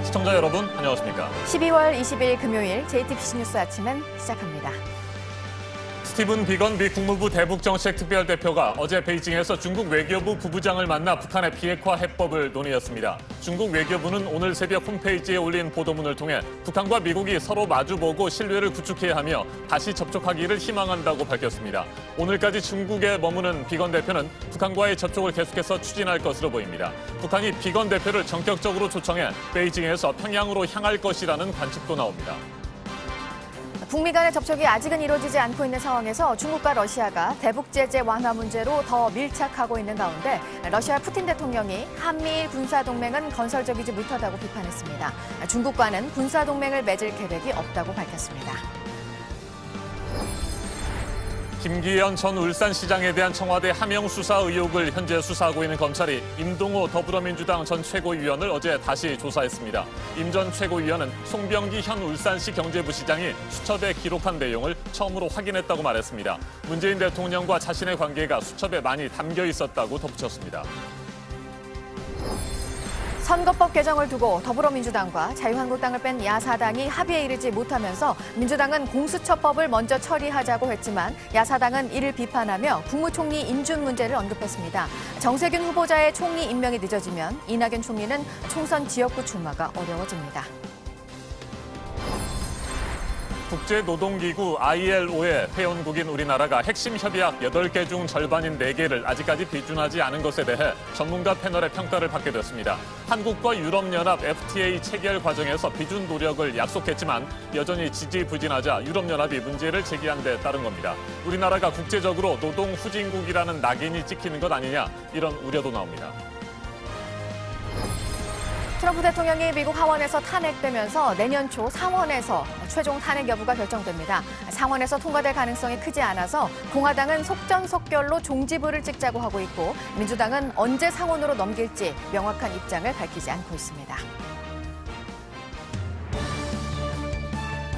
시청자 여러분, 안녕하십니까? 12월 20일 금요일 JTBC 뉴스 아침은 시작합니다. 스티븐 비건 미 국무부 대북정책특별대표가 어제 베이징에서 중국 외교부 부부장을 만나 북한의 비핵화 해법을 논의했습니다. 중국 외교부는 오늘 새벽 홈페이지에 올린 보도문을 통해 북한과 미국이 서로 마주보고 신뢰를 구축해야 하며 다시 접촉하기를 희망한다고 밝혔습니다. 오늘까지 중국에 머무는 비건 대표는 북한과의 접촉을 계속해서 추진할 것으로 보입니다. 북한이 비건 대표를 전격적으로 초청해 베이징에서 평양으로 향할 것이라는 관측도 나옵니다. 북미 간의 접촉이 아직은 이루어지지 않고 있는 상황에서 중국과 러시아가 대북 제재 완화 문제로 더 밀착하고 있는 가운데 러시아 푸틴 대통령이 한미일 군사동맹은 건설적이지 못하다고 비판했습니다. 중국과는 군사동맹을 맺을 계획이 없다고 밝혔습니다. 김기현 전 울산시장에 대한 청와대 하명 수사 의혹을 현재 수사하고 있는 검찰이 임동호 더불어민주당 전 최고위원을 어제 다시 조사했습니다. 임 전 최고위원은 송병기 현 울산시 경제부시장이 수첩에 기록한 내용을 처음으로 확인했다고 말했습니다. 문재인 대통령과 자신의 관계가 수첩에 많이 담겨 있었다고 덧붙였습니다. 선거법 개정을 두고 더불어민주당과 자유한국당을 뺀 야사당이 합의에 이르지 못하면서 민주당은 공수처법을 먼저 처리하자고 했지만 야사당은 이를 비판하며 국무총리 인준 문제를 언급했습니다. 정세균 후보자의 총리 임명이 늦어지면 이낙연 총리는 총선 지역구 출마가 어려워집니다. 국제노동기구 ILO의 회원국인 우리나라가 핵심 협약 8개 중 절반인 4개를 아직까지 비준하지 않은 것에 대해 전문가 패널의 평가를 받게 됐습니다. 한국과 유럽연합 FTA 체결 과정에서 비준 노력을 약속했지만 여전히 지지부진하자 유럽연합이 문제를 제기한 데 따른 겁니다. 우리나라가 국제적으로 노동 후진국이라는 낙인이 찍히는 것 아니냐, 이런 우려도 나옵니다. 트럼프 대통령이 미국 하원에서 탄핵되면서 내년 초 상원에서 최종 탄핵 여부가 결정됩니다. 상원에서 통과될 가능성이 크지 않아서 공화당은 속전속결로 종지부를 찍자고 하고 있고 민주당은 언제 상원으로 넘길지 명확한 입장을 밝히지 않고 있습니다.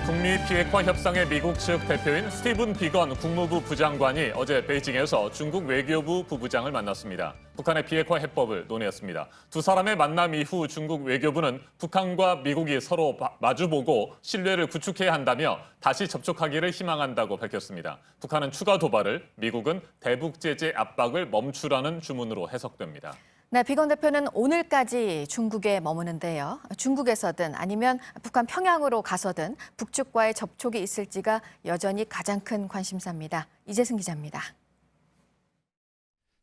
북미 비핵화 협상의 미국 측 대표인 스티븐 비건 국무부 부장관이 어제 베이징에서 중국 외교부 부부장을 만났습니다. 북한의 비핵화 해법을 논의했습니다. 두 사람의 만남 이후 중국 외교부는 북한과 미국이 서로 마주보고 신뢰를 구축해야 한다며 다시 접촉하기를 희망한다고 밝혔습니다. 북한은 추가 도발을, 미국은 대북 제재 압박을 멈추라는 주문으로 해석됩니다. 네, 비건 대표는 오늘까지 중국에 머무는데요. 중국에서든 아니면 북한 평양으로 가서든 북측과의 접촉이 있을지가 여전히 가장 큰 관심사입니다. 이재승 기자입니다.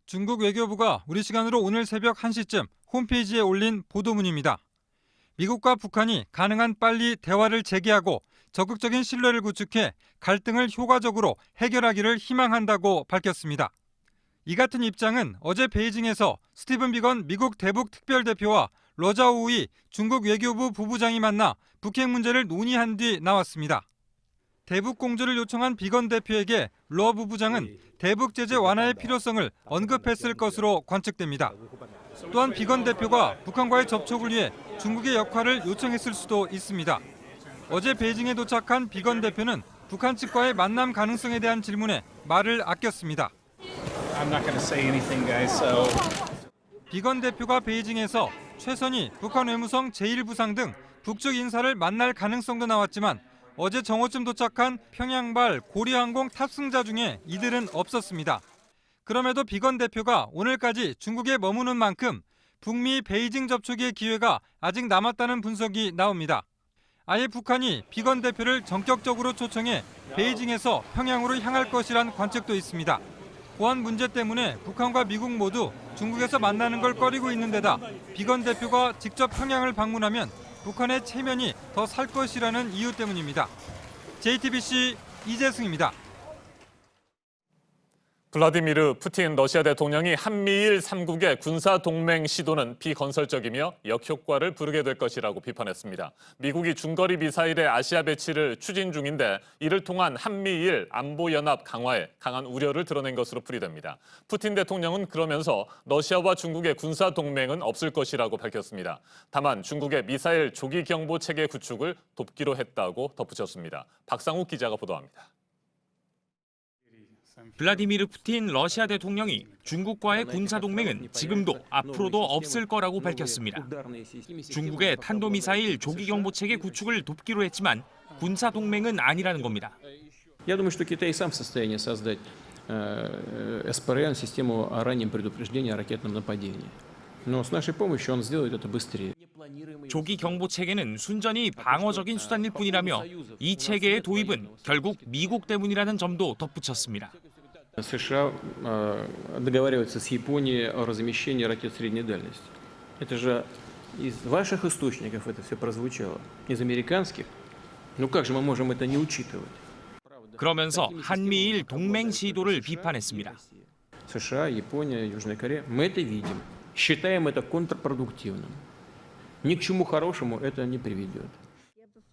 중국 외교부가 우리 시간으로 오늘 새벽 1시쯤 홈페이지에 올린 보도문입니다. 미국과 북한이 가능한 빨리 대화를 재개하고 적극적인 신뢰를 구축해 갈등을 효과적으로 해결하기를 희망한다고 밝혔습니다. 이 같은 입장은 어제 베이징에서 스티븐 비건 미국 대북 특별대표와 러자오우이 중국 외교부 부부장이 만나 북핵 문제를 논의한 뒤 나왔습니다. 대북 공조를 요청한 비건 대표에게 러 부부장은 대북 제재 완화의 필요성을 언급했을 것으로 관측됩니다. 또한 비건 대표가 북한과의 접촉을 위해 중국의 역할을 요청했을 수도 있습니다. 어제 베이징에 도착한 비건 대표는 북한 측과의 만남 가능성에 대한 질문에 말을 아꼈습니다. I'm not going to say anything, guys. So. 비건 대표가 베이징에서 최선희 북한 외무성 제1부상 등 북측 인사를 만날 가능성도 나왔지만 어제 정오쯤 도착한 평양발 고려항공 탑승자 중에 이들은 없었습니다. 그럼에도 비건 대표가 오늘까지 중국에 머무는 만큼 북미 베이징 접촉의 기회가 아직 남았다는 분석이 나옵니다. 아예 북한이 비건 대표를 전격적으로 초청해 베이징에서 평양으로 향할 것이란 관측도 있습니다. 보안 문제 때문에 북한과 미국 모두 중국에서 만나는 걸 꺼리고 있는 데다 비건 대표가 직접 평양을 방문하면 북한의 체면이 더 살 것이라는 이유 때문입니다. JTBC 이재승입니다. 블라디미르 푸틴 러시아 대통령이 한미일 3국의 군사동맹 시도는 비건설적이며 역효과를 부르게 될 것이라고 비판했습니다. 미국이 중거리 미사일의 아시아 배치를 추진 중인데 이를 통한 한미일 안보연합 강화에 강한 우려를 드러낸 것으로 풀이됩니다. 푸틴 대통령은 그러면서 러시아와 중국의 군사동맹은 없을 것이라고 밝혔습니다. 다만 중국의 미사일 조기 경보 체계 구축을 돕기로 했다고 덧붙였습니다. 박상욱 기자가 보도합니다. 블라디미르 푸틴 러시아 대통령이 중국과의 군사 동맹은 지금도 앞으로도 없을 거라고 밝혔습니다. 중국의 탄도미사일 조기경보체계 구축을 돕기로 했지만 군사 동맹은 아니라는 겁니다. Я думаю, что Китай сам в состоянии создать СПРН, систему о раннем предупреждении о ракетном нападении. Но с нашей помощью он сделает это быстрее. 조기 경보 체계는 순전히 방어적인 수단일 뿐이라며 이 체계의 도입은 결국 미국 때문이라는 점도 덧붙였습니다. США договариваются с Японией о размещении ракет средней дальности. Это же из ваших источников это все прозвучало, из американских. Ну как же мы можем это не учитывать? 그러면서 한미일 동맹 시도를 비판했습니다. США, Япония, Южная Корея, мы это видим. Считаем это контрпродуктивным. Ни к чему хорошему это не приведет.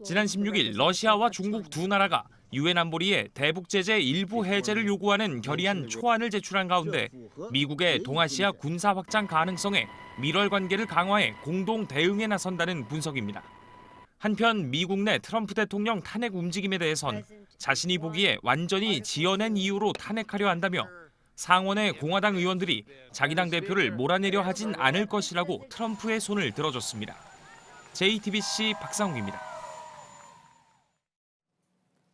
지난 16일 러시아와 중국 두 나라가 유엔 안보리에 대북 제재 일부 해제를 요구하는 결의안 초안을 제출한 가운데 미국의 동아시아 군사 확장 가능성에 밀월 관계를 강화해 공동 대응에 나선다는 분석입니다. 한편 미국 내 트럼프 대통령 탄핵 움직임에 대해선 자신이 보기에 완전히 지어낸 이유로 탄핵하려 한다며 상원의 공화당 의원들이 자기 당 대표를 몰아내려 하진 않을 것이라고 트럼프의 손을 들어줬습니다. JTBC 박상욱입니다.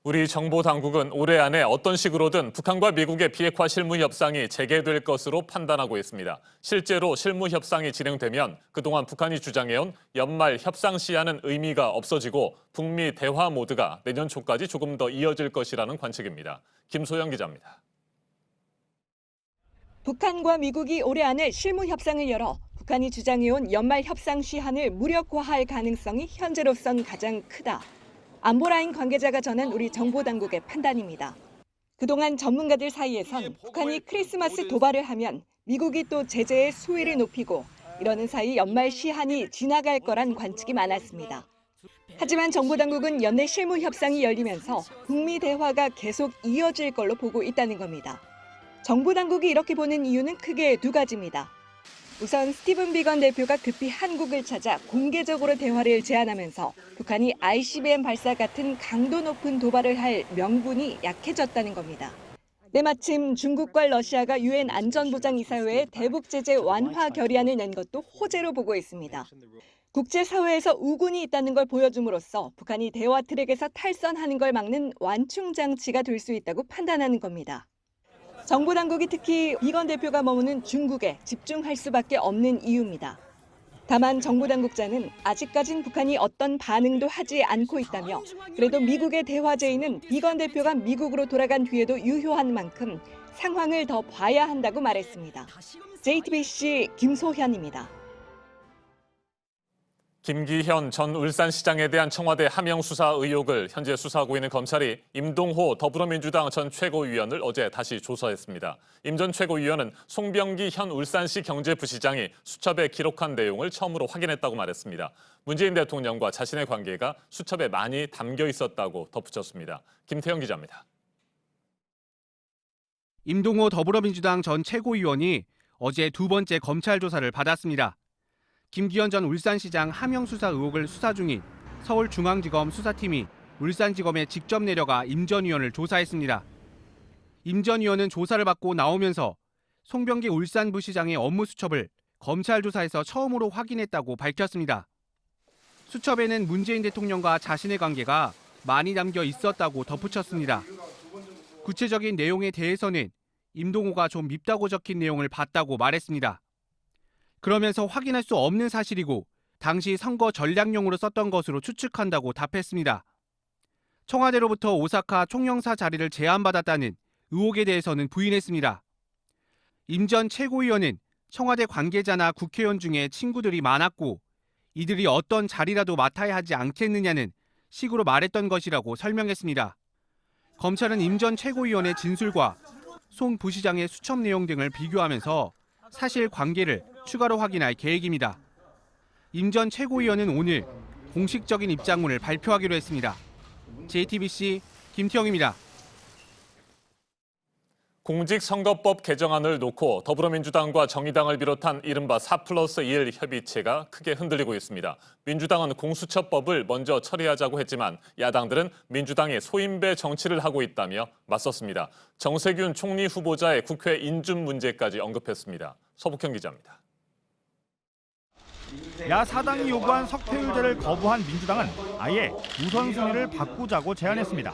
우리 정보 당국은 올해 안에 어떤 식으로든 북한과 미국의 비핵화 실무 협상이 재개될 것으로 판단하고 있습니다. 실제로 실무 협상이 진행되면 그동안 북한이 주장해온 연말 협상 시한은 의미가 없어지고 북미 대화 모드가 내년 초까지 조금 더 이어질 것이라는 관측입니다. 김소영 기자입니다. 북한과 미국이 올해 안에 실무 협상을 열어 북한이 주장해온 연말 협상 시한을 무력화할 가능성이 현재로선 가장 크다. 안보라인 관계자가 전한 우리 정보당국의 판단입니다. 그동안 전문가들 사이에선 북한이 크리스마스 도발을 하면 미국이 또 제재의 수위를 높이고 이러는 사이 연말 시한이 지나갈 거란 관측이 많았습니다. 하지만 정보당국은 연내 실무 협상이 열리면서 북미 대화가 계속 이어질 걸로 보고 있다는 겁니다. 정보당국이 이렇게 보는 이유는 크게 두 가지입니다. 우선 스티븐 비건 대표가 급히 한국을 찾아 공개적으로 대화를 제안하면서 북한이 ICBM 발사 같은 강도 높은 도발을 할 명분이 약해졌다는 겁니다. 때마침 중국과 러시아가 유엔 안전보장이사회에 대북 제재 완화 결의안을 낸 것도 호재로 보고 있습니다. 국제사회에서 우군이 있다는 걸 보여줌으로써 북한이 대화 트랙에서 탈선하는 걸 막는 완충 장치가 될 수 있다고 판단하는 겁니다. 정보당국이 특히 비건 대표가 머무는 중국에 집중할 수밖에 없는 이유입니다. 다만 정보당국자는 아직까진 북한이 어떤 반응도 하지 않고 있다며 그래도 미국의 대화 제의는 비건 대표가 미국으로 돌아간 뒤에도 유효한 만큼 상황을 더 봐야 한다고 말했습니다. JTBC 김소현입니다. 김기현 전 울산시장에 대한 청와대 하명 수사 의혹을 현재 수사하고 있는 검찰이 임동호 더불어민주당 전 최고위원을 어제 다시 조사했습니다. 임 전 최고위원은 송병기 현 울산시 경제부시장이 수첩에 기록한 내용을 처음으로 확인했다고 말했습니다. 문재인 대통령과 자신의 관계가 수첩에 많이 담겨 있었다고 덧붙였습니다. 김태형 기자입니다. 임동호 더불어민주당 전 최고위원이 어제 두 번째 검찰 조사를 받았습니다. 김기현 전 울산시장 하명 수사 의혹을 수사 중인 서울중앙지검 수사팀이 울산지검에 직접 내려가 임 전 의원을 조사했습니다. 임 전 의원은 조사를 받고 나오면서 송병기 울산부시장의 업무 수첩을 검찰 조사에서 처음으로 확인했다고 밝혔습니다. 수첩에는 문재인 대통령과 자신의 관계가 많이 담겨 있었다고 덧붙였습니다. 구체적인 내용에 대해서는 임동호가 좀 밉다고 적힌 내용을 봤다고 말했습니다. 그러면서 확인할 수 없는 사실이고 당시 선거 전략용으로 썼던 것으로 추측한다고 답했습니다. 청와대로부터 오사카 총영사 자리를 제안받았다는 의혹에 대해서는 부인했습니다. 임 전 최고위원은 청와대 관계자나 국회의원 중에 친구들이 많았고 이들이 어떤 자리라도 맡아야 하지 않겠느냐는 식으로 말했던 것이라고 설명했습니다. 검찰은 임 전 최고위원의 진술과 송 부시장의 수첩 내용 등을 비교하면서 사실 관계를 추가로 확인할 계획입니다. 임 전 최고위원은 오늘 공식적인 입장문을 발표하기로 했습니다. JTBC 김태형입니다. 공직선거법 개정안을 놓고 더불어민주당과 정의당을 비롯한 이른바 4+1 협의체가 크게 흔들리고 있습니다. 민주당은 공수처법을 먼저 처리하자고 했지만 야당들은 민주당이 소인배 정치를 하고 있다며 맞섰습니다. 정세균 총리 후보자의 국회 인준 문제까지 언급했습니다. 서북현 기자입니다. 야사당이 요구한 석패율제를 거부한 민주당은 아예 우선순위를 바꾸자고 제안했습니다.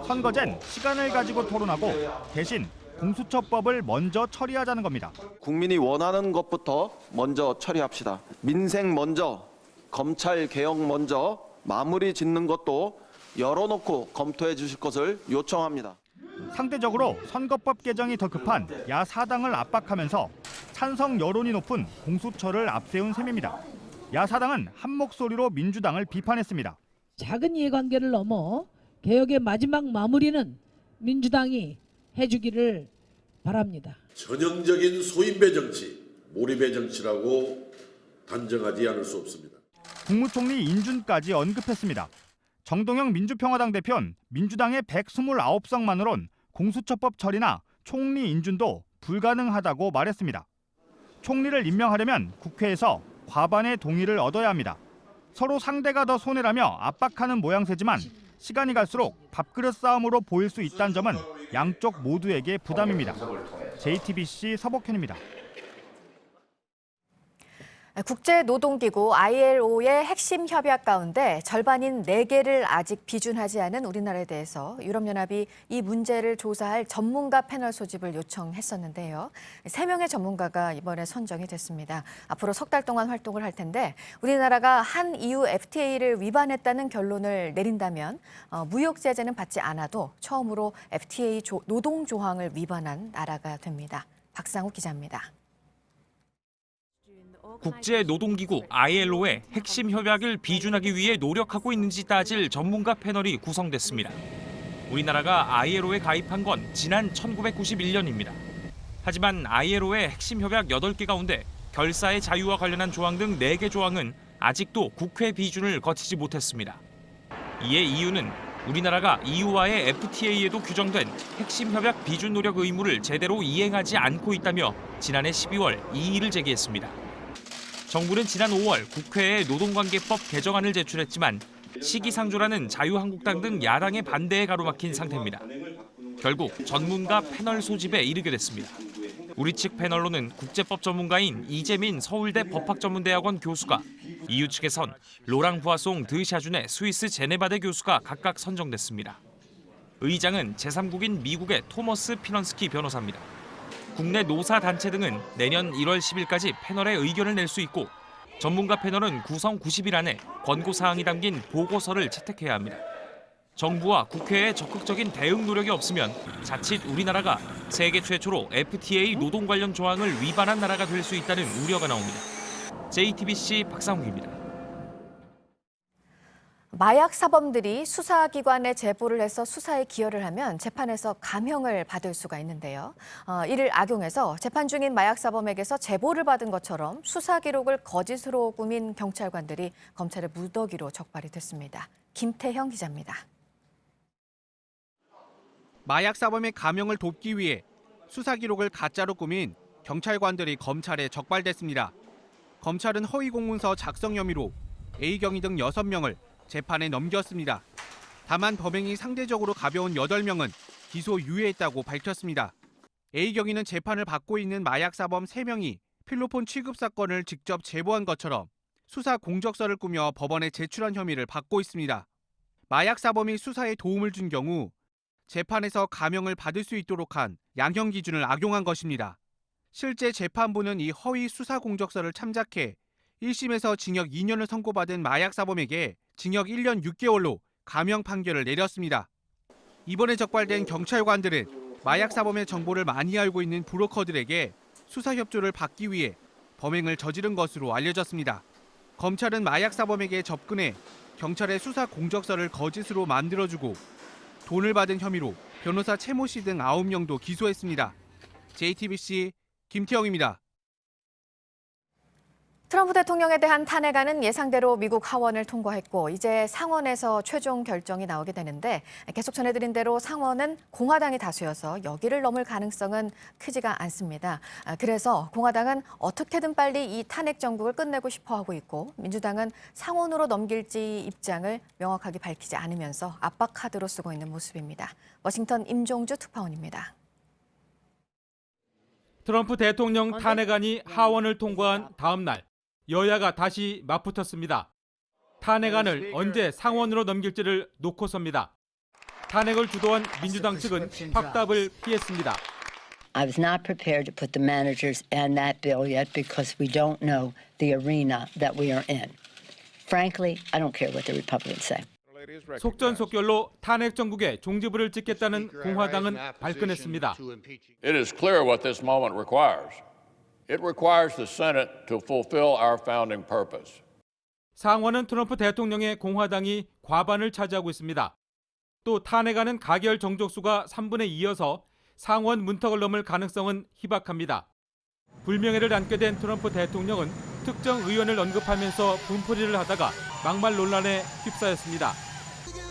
선거 전 시간을 가지고 토론하고 대신 공수처법을 먼저 처리하자는 겁니다. 국민이 원하는 것부터 먼저 처리합시다. 민생 먼저, 검찰 개혁 먼저 마무리 짓는 것도 열어놓고 검토해 주실 것을 요청합니다. 상대적으로 선거법 개정이 더 급한 야사당을 압박하면서 찬성 여론이 높은 공수처를 앞세운 셈입니다. 야사당은 한 목소리로 민주당을 비판했습니다. 작은 이해관계를 넘어 개혁의 마지막 마무리는 민주당이 해주기를 바랍니다. 전형적인 소인배 정치, 몰입의 정치라고 단정하지 않을 수 없습니다. 국무총리 인준까지 언급했습니다. 정동영 민주평화당 대표는 민주당의 129석만으론 공수처법 처리나 총리 인준도 불가능하다고 말했습니다. 총리를 임명하려면 국회에서 과반의 동의를 얻어야 합니다. 서로 상대가 더 손해라며 압박하는 모양새지만 시간이 갈수록 밥그릇 싸움으로 보일 수 있다는 점은 양쪽 모두에게 부담입니다. JTBC 서복현입니다. 국제노동기구 ILO의 핵심 협약 가운데 절반인 4개를 아직 비준하지 않은 우리나라에 대해서 유럽연합이 이 문제를 조사할 전문가 패널 소집을 요청했었는데요. 3명의 전문가가 이번에 선정이 됐습니다. 앞으로 석 달 동안 활동을 할 텐데 우리나라가 한 EU FTA를 위반했다는 결론을 내린다면 무역 제재는 받지 않아도 처음으로 FTA 노동 조항을 위반한 나라가 됩니다. 박상욱 기자입니다. 국제노동기구 ILO의 핵심 협약을 비준하기 위해 노력하고 있는지 따질 전문가 패널이 구성됐습니다. 우리나라가 ILO에 가입한 건 지난 1991년입니다. 하지만 ILO의 핵심 협약 8개 가운데 결사의 자유와 관련한 조항 등 4개 조항은 아직도 국회 비준을 거치지 못했습니다. 이에 EU는 우리나라가 EU와의 FTA에도 규정된 핵심 협약 비준 노력 의무를 제대로 이행하지 않고 있다며 지난해 12월 이의를 제기했습니다. 정부는 지난 5월 국회에 노동관계법 개정안을 제출했지만 시기상조라는 자유한국당 등 야당의 반대에 가로막힌 상태입니다. 결국 전문가 패널 소집에 이르게 됐습니다. 우리 측 패널로는 국제법 전문가인 이재민 서울대 법학전문대학원 교수가, EU 측에선 로랑 부아송 드샤준의 스위스 제네바대 교수가 각각 선정됐습니다. 의장은 제3국인 미국의 토머스 피넌스키 변호사입니다. 국내 노사단체 등은 내년 1월 10일까지 패널에 의견을 낼 수 있고 전문가 패널은 구성 90일 안에 권고사항이 담긴 보고서를 채택해야 합니다. 정부와 국회의 적극적인 대응 노력이 없으면 자칫 우리나라가 세계 최초로 FTA 노동 관련 조항을 위반한 나라가 될 수 있다는 우려가 나옵니다. JTBC 박상욱입니다. 마약 사범들이 수사기관에 제보를 해서 수사에 기여를 하면 재판에서 감형을 받을 수가 있는데요. 이를 악용해서 재판 중인 마약 사범에게서 제보를 받은 것처럼 수사 기록을 거짓으로 꾸민 경찰관들이 검찰의 무더기로 적발이 됐습니다. 김태형 기자입니다. 마약 사범의 감형을 돕기 위해 수사 기록을 가짜로 꾸민 경찰관들이 검찰에 적발됐습니다. 검찰은 허위 공문서 작성 혐의로 A경위 등 6명을 재판에 넘겼습니다. 다만 범행이 상대적으로 가벼운 8명은 기소 유예했다고 밝혔습니다. A경위는 재판을 받고 있는 마약 사범 3명이 필로폰 취급 사건을 직접 제보한 것처럼 수사 공적서를 꾸며 법원에 제출한 혐의를 받고 있습니다. 마약 사범이 수사에 도움을 준 경우 재판에서 감형을 받을 수 있도록 한 양형 기준을 악용한 것입니다. 실제 재판부는 이 허위 수사 공적서를 참작해 1심에서 징역 2년을 선고받은 마약 사범에게 징역 1년 6개월로 감형 판결을 내렸습니다. 이번에 적발된 경찰관들은 마약 사범의 정보를 많이 알고 있는 브로커들에게 수사 협조를 받기 위해 범행을 저지른 것으로 알려졌습니다. 검찰은 마약 사범에게 접근해 경찰의 수사 공적서를 거짓으로 만들어주고 돈을 받은 혐의로 변호사 최모 씨 등 9명도 기소했습니다. JTBC 김태형입니다. 트럼프 대통령에 대한 탄핵안은 예상대로 미국 하원을 통과했고 이제 상원에서 최종 결정이 나오게 되는데 계속 전해드린 대로 상원은 공화당이 다수여서 여기를 넘을 가능성은 크지가 않습니다. 그래서 공화당은 어떻게든 빨리 이 탄핵 정국을 끝내고 싶어하고 있고 민주당은 상원으로 넘길지 입장을 명확하게 밝히지 않으면서 압박 카드로 쓰고 있는 모습입니다. 워싱턴 임종주 특파원입니다. 트럼프 대통령 탄핵안이 하원을 통과한 다음 날 여야가 다시 맞붙었습니다. 탄핵안을 언제 상원으로 넘길지를 놓고섭니다. 탄핵을 주도한 민주당 측은 확답을 피했습니다. I was not prepared to put the managers in that bill yet because we don't know the arena that we are in. Frankly, I don't care what the Republicans say. 속전속결로 탄핵 정국의 종지부를 찍겠다는 공화당은 발끈했습니다. It is clear what this moment requires. It requires the Senate to fulfill our founding purpose. 상원은 트럼프 대통령의 공화당이 과반을 차지하고 있습니다. 또 탄핵안은 가결 정족수가 3분의 2여서 상원 문턱을 넘을 가능성은 희박합니다. 불명예를 안게 된 트럼프 대통령은 특정 의원을 언급하면서 분풀이를 하다가 막말 논란에 휩싸였습니다.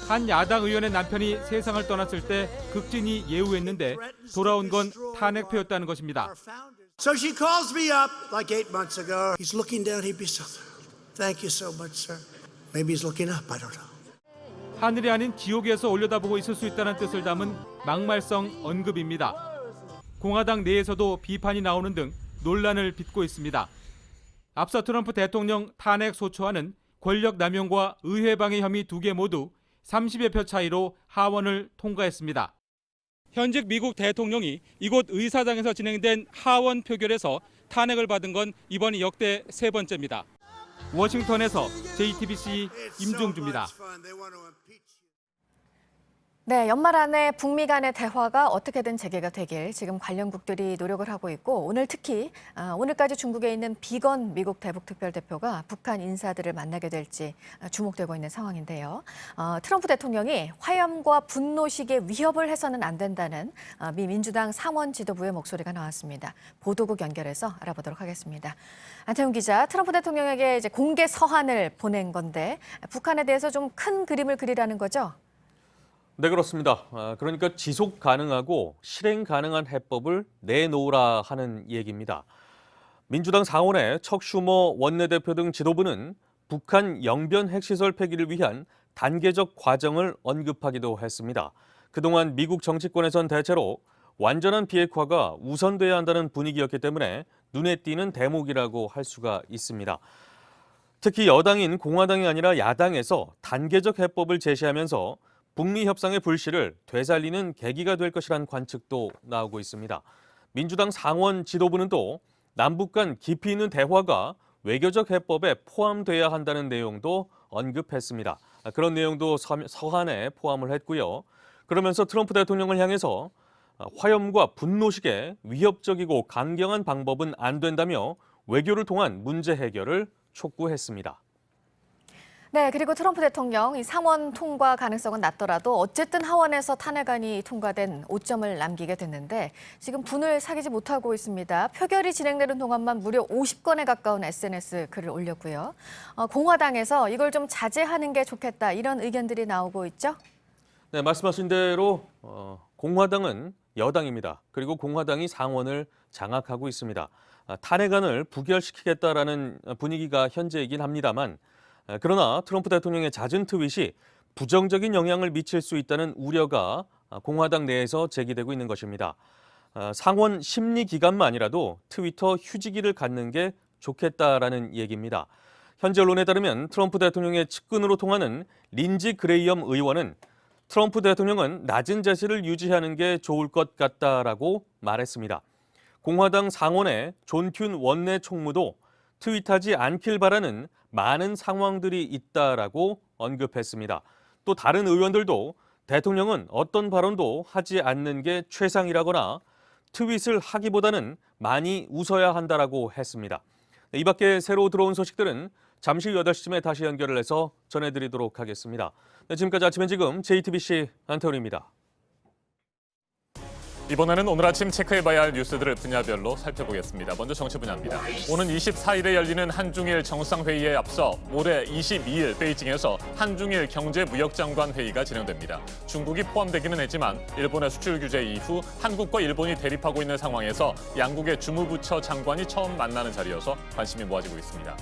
한 야당 의원의 남편이 세상을 떠났을 때 극진히 예우했는데 돌아온 건 탄핵표였다는 것입니다. So she calls me up like 8 months ago. He's looking down. He'd be so. Thank you so much, sir. Maybe he's looking up. I don't know. 하늘이 아닌 지옥에서 올려다보고 있을 수 있다는 뜻을 담은 막말성 언급입니다. 공화당 내에서도 비판이 나오는 등 논란을 빚고 있습니다. 앞서 트럼프 대통령 탄핵 소추안은 권력 남용과 의회 방해 혐의 2개 모두 30여 표 차이로 하원을 통과했습니다. 현직 미국 대통령이 이곳 의사당에서 진행된 하원 표결에서 탄핵을 받은 건 이번이 역대 3번째입니다. 워싱턴에서 JTBC 임종주입니다. 네, 연말 안에 북미 간의 대화가 어떻게든 재개가 되길 지금 관련국들이 노력을 하고 있고 오늘 특히 오늘까지 중국에 있는 비건 미국 대북특별대표가 북한 인사들을 만나게 될지 주목되고 있는 상황인데요. 트럼프 대통령이 화염과 분노식의 위협을 해서는 안 된다는 미 민주당 상원 지도부의 목소리가 나왔습니다. 보도국 연결해서 알아보도록 하겠습니다. 안태훈 기자, 트럼프 대통령에게 이제 공개 서한을 보낸 건데 북한에 대해서 좀 큰 그림을 그리라는 거죠? 네, 그렇습니다. 그러니까 지속 가능하고 실행 가능한 해법을 내놓으라 하는 얘기입니다. 민주당 상원의 척 슈머 원내대표 등 지도부는 북한 영변 핵시설 폐기를 위한 단계적 과정을 언급하기도 했습니다. 그동안 미국 정치권에선 대체로 완전한 비핵화가 우선돼야 한다는 분위기였기 때문에 눈에 띄는 대목이라고 할 수가 있습니다. 특히 여당인 공화당이 아니라 야당에서 단계적 해법을 제시하면서 북미 협상의 불씨를 되살리는 계기가 될 것이란 관측도 나오고 있습니다. 민주당 상원 지도부는 또 남북 간 깊이 있는 대화가 외교적 해법에 포함돼야 한다는 내용도 언급했습니다. 그런 내용도 서한에 포함을 했고요. 그러면서 트럼프 대통령을 향해서 화염과 분노식의 위협적이고 강경한 방법은 안 된다며 외교를 통한 문제 해결을 촉구했습니다. 네, 그리고 트럼프 대통령 이 상원 통과 가능성은 낮더라도 어쨌든 하원에서 탄핵안이 통과된 오점을 남기게 됐는데 지금 분을 사귀지 못하고 있습니다. 표결이 진행되는 동안만 무려 50건에 가까운 SNS 글을 올렸고요. 공화당에서 이걸 좀 자제하는 게 좋겠다 이런 의견들이 나오고 있죠? 네, 말씀하신 대로 공화당은 여당입니다. 그리고 공화당이 상원을 장악하고 있습니다. 탄핵안을 부결시키겠다라는 분위기가 현재이긴 합니다만 그러나 트럼프 대통령의 잦은 트윗이 부정적인 영향을 미칠 수 있다는 우려가 공화당 내에서 제기되고 있는 것입니다. 상원 심리 기간만이라도 트위터 휴지기를 갖는 게 좋겠다라는 얘기입니다. 현재 언론에 따르면 트럼프 대통령의 측근으로 통하는 린지 그레이엄 의원은 트럼프 대통령은 낮은 자세를 유지하는 게 좋을 것 같다라고 말했습니다. 공화당 상원의 존 튠 원내 총무도 트윗하지 않길 바라는 많은 상황들이 있다라고 언급했습니다. 또 다른 의원들도 대통령은 어떤 발언도 하지 않는 게 최상이라거나 트윗을 하기보다는 많이 웃어야 한다라고 했습니다. 이 밖에 새로 들어온 소식들은 잠시 후 8시쯤에 다시 연결을 해서 전해드리도록 하겠습니다. 네, 지금까지 아침엔 지금 JTBC 안태훈입니다. 이번에는 오늘 아침 체크해봐야 할 뉴스들을 분야별로 살펴보겠습니다. 먼저 정치 분야입니다. 오는 24일에 열리는 한중일 정상회의에 앞서 모레 22일 베이징에서 한중일 경제무역장관 회의가 진행됩니다. 중국이 포함되기는 했지만 일본의 수출 규제 이후 한국과 일본이 대립하고 있는 상황에서 양국의 주무부처 장관이 처음 만나는 자리여서 관심이 모아지고 있습니다.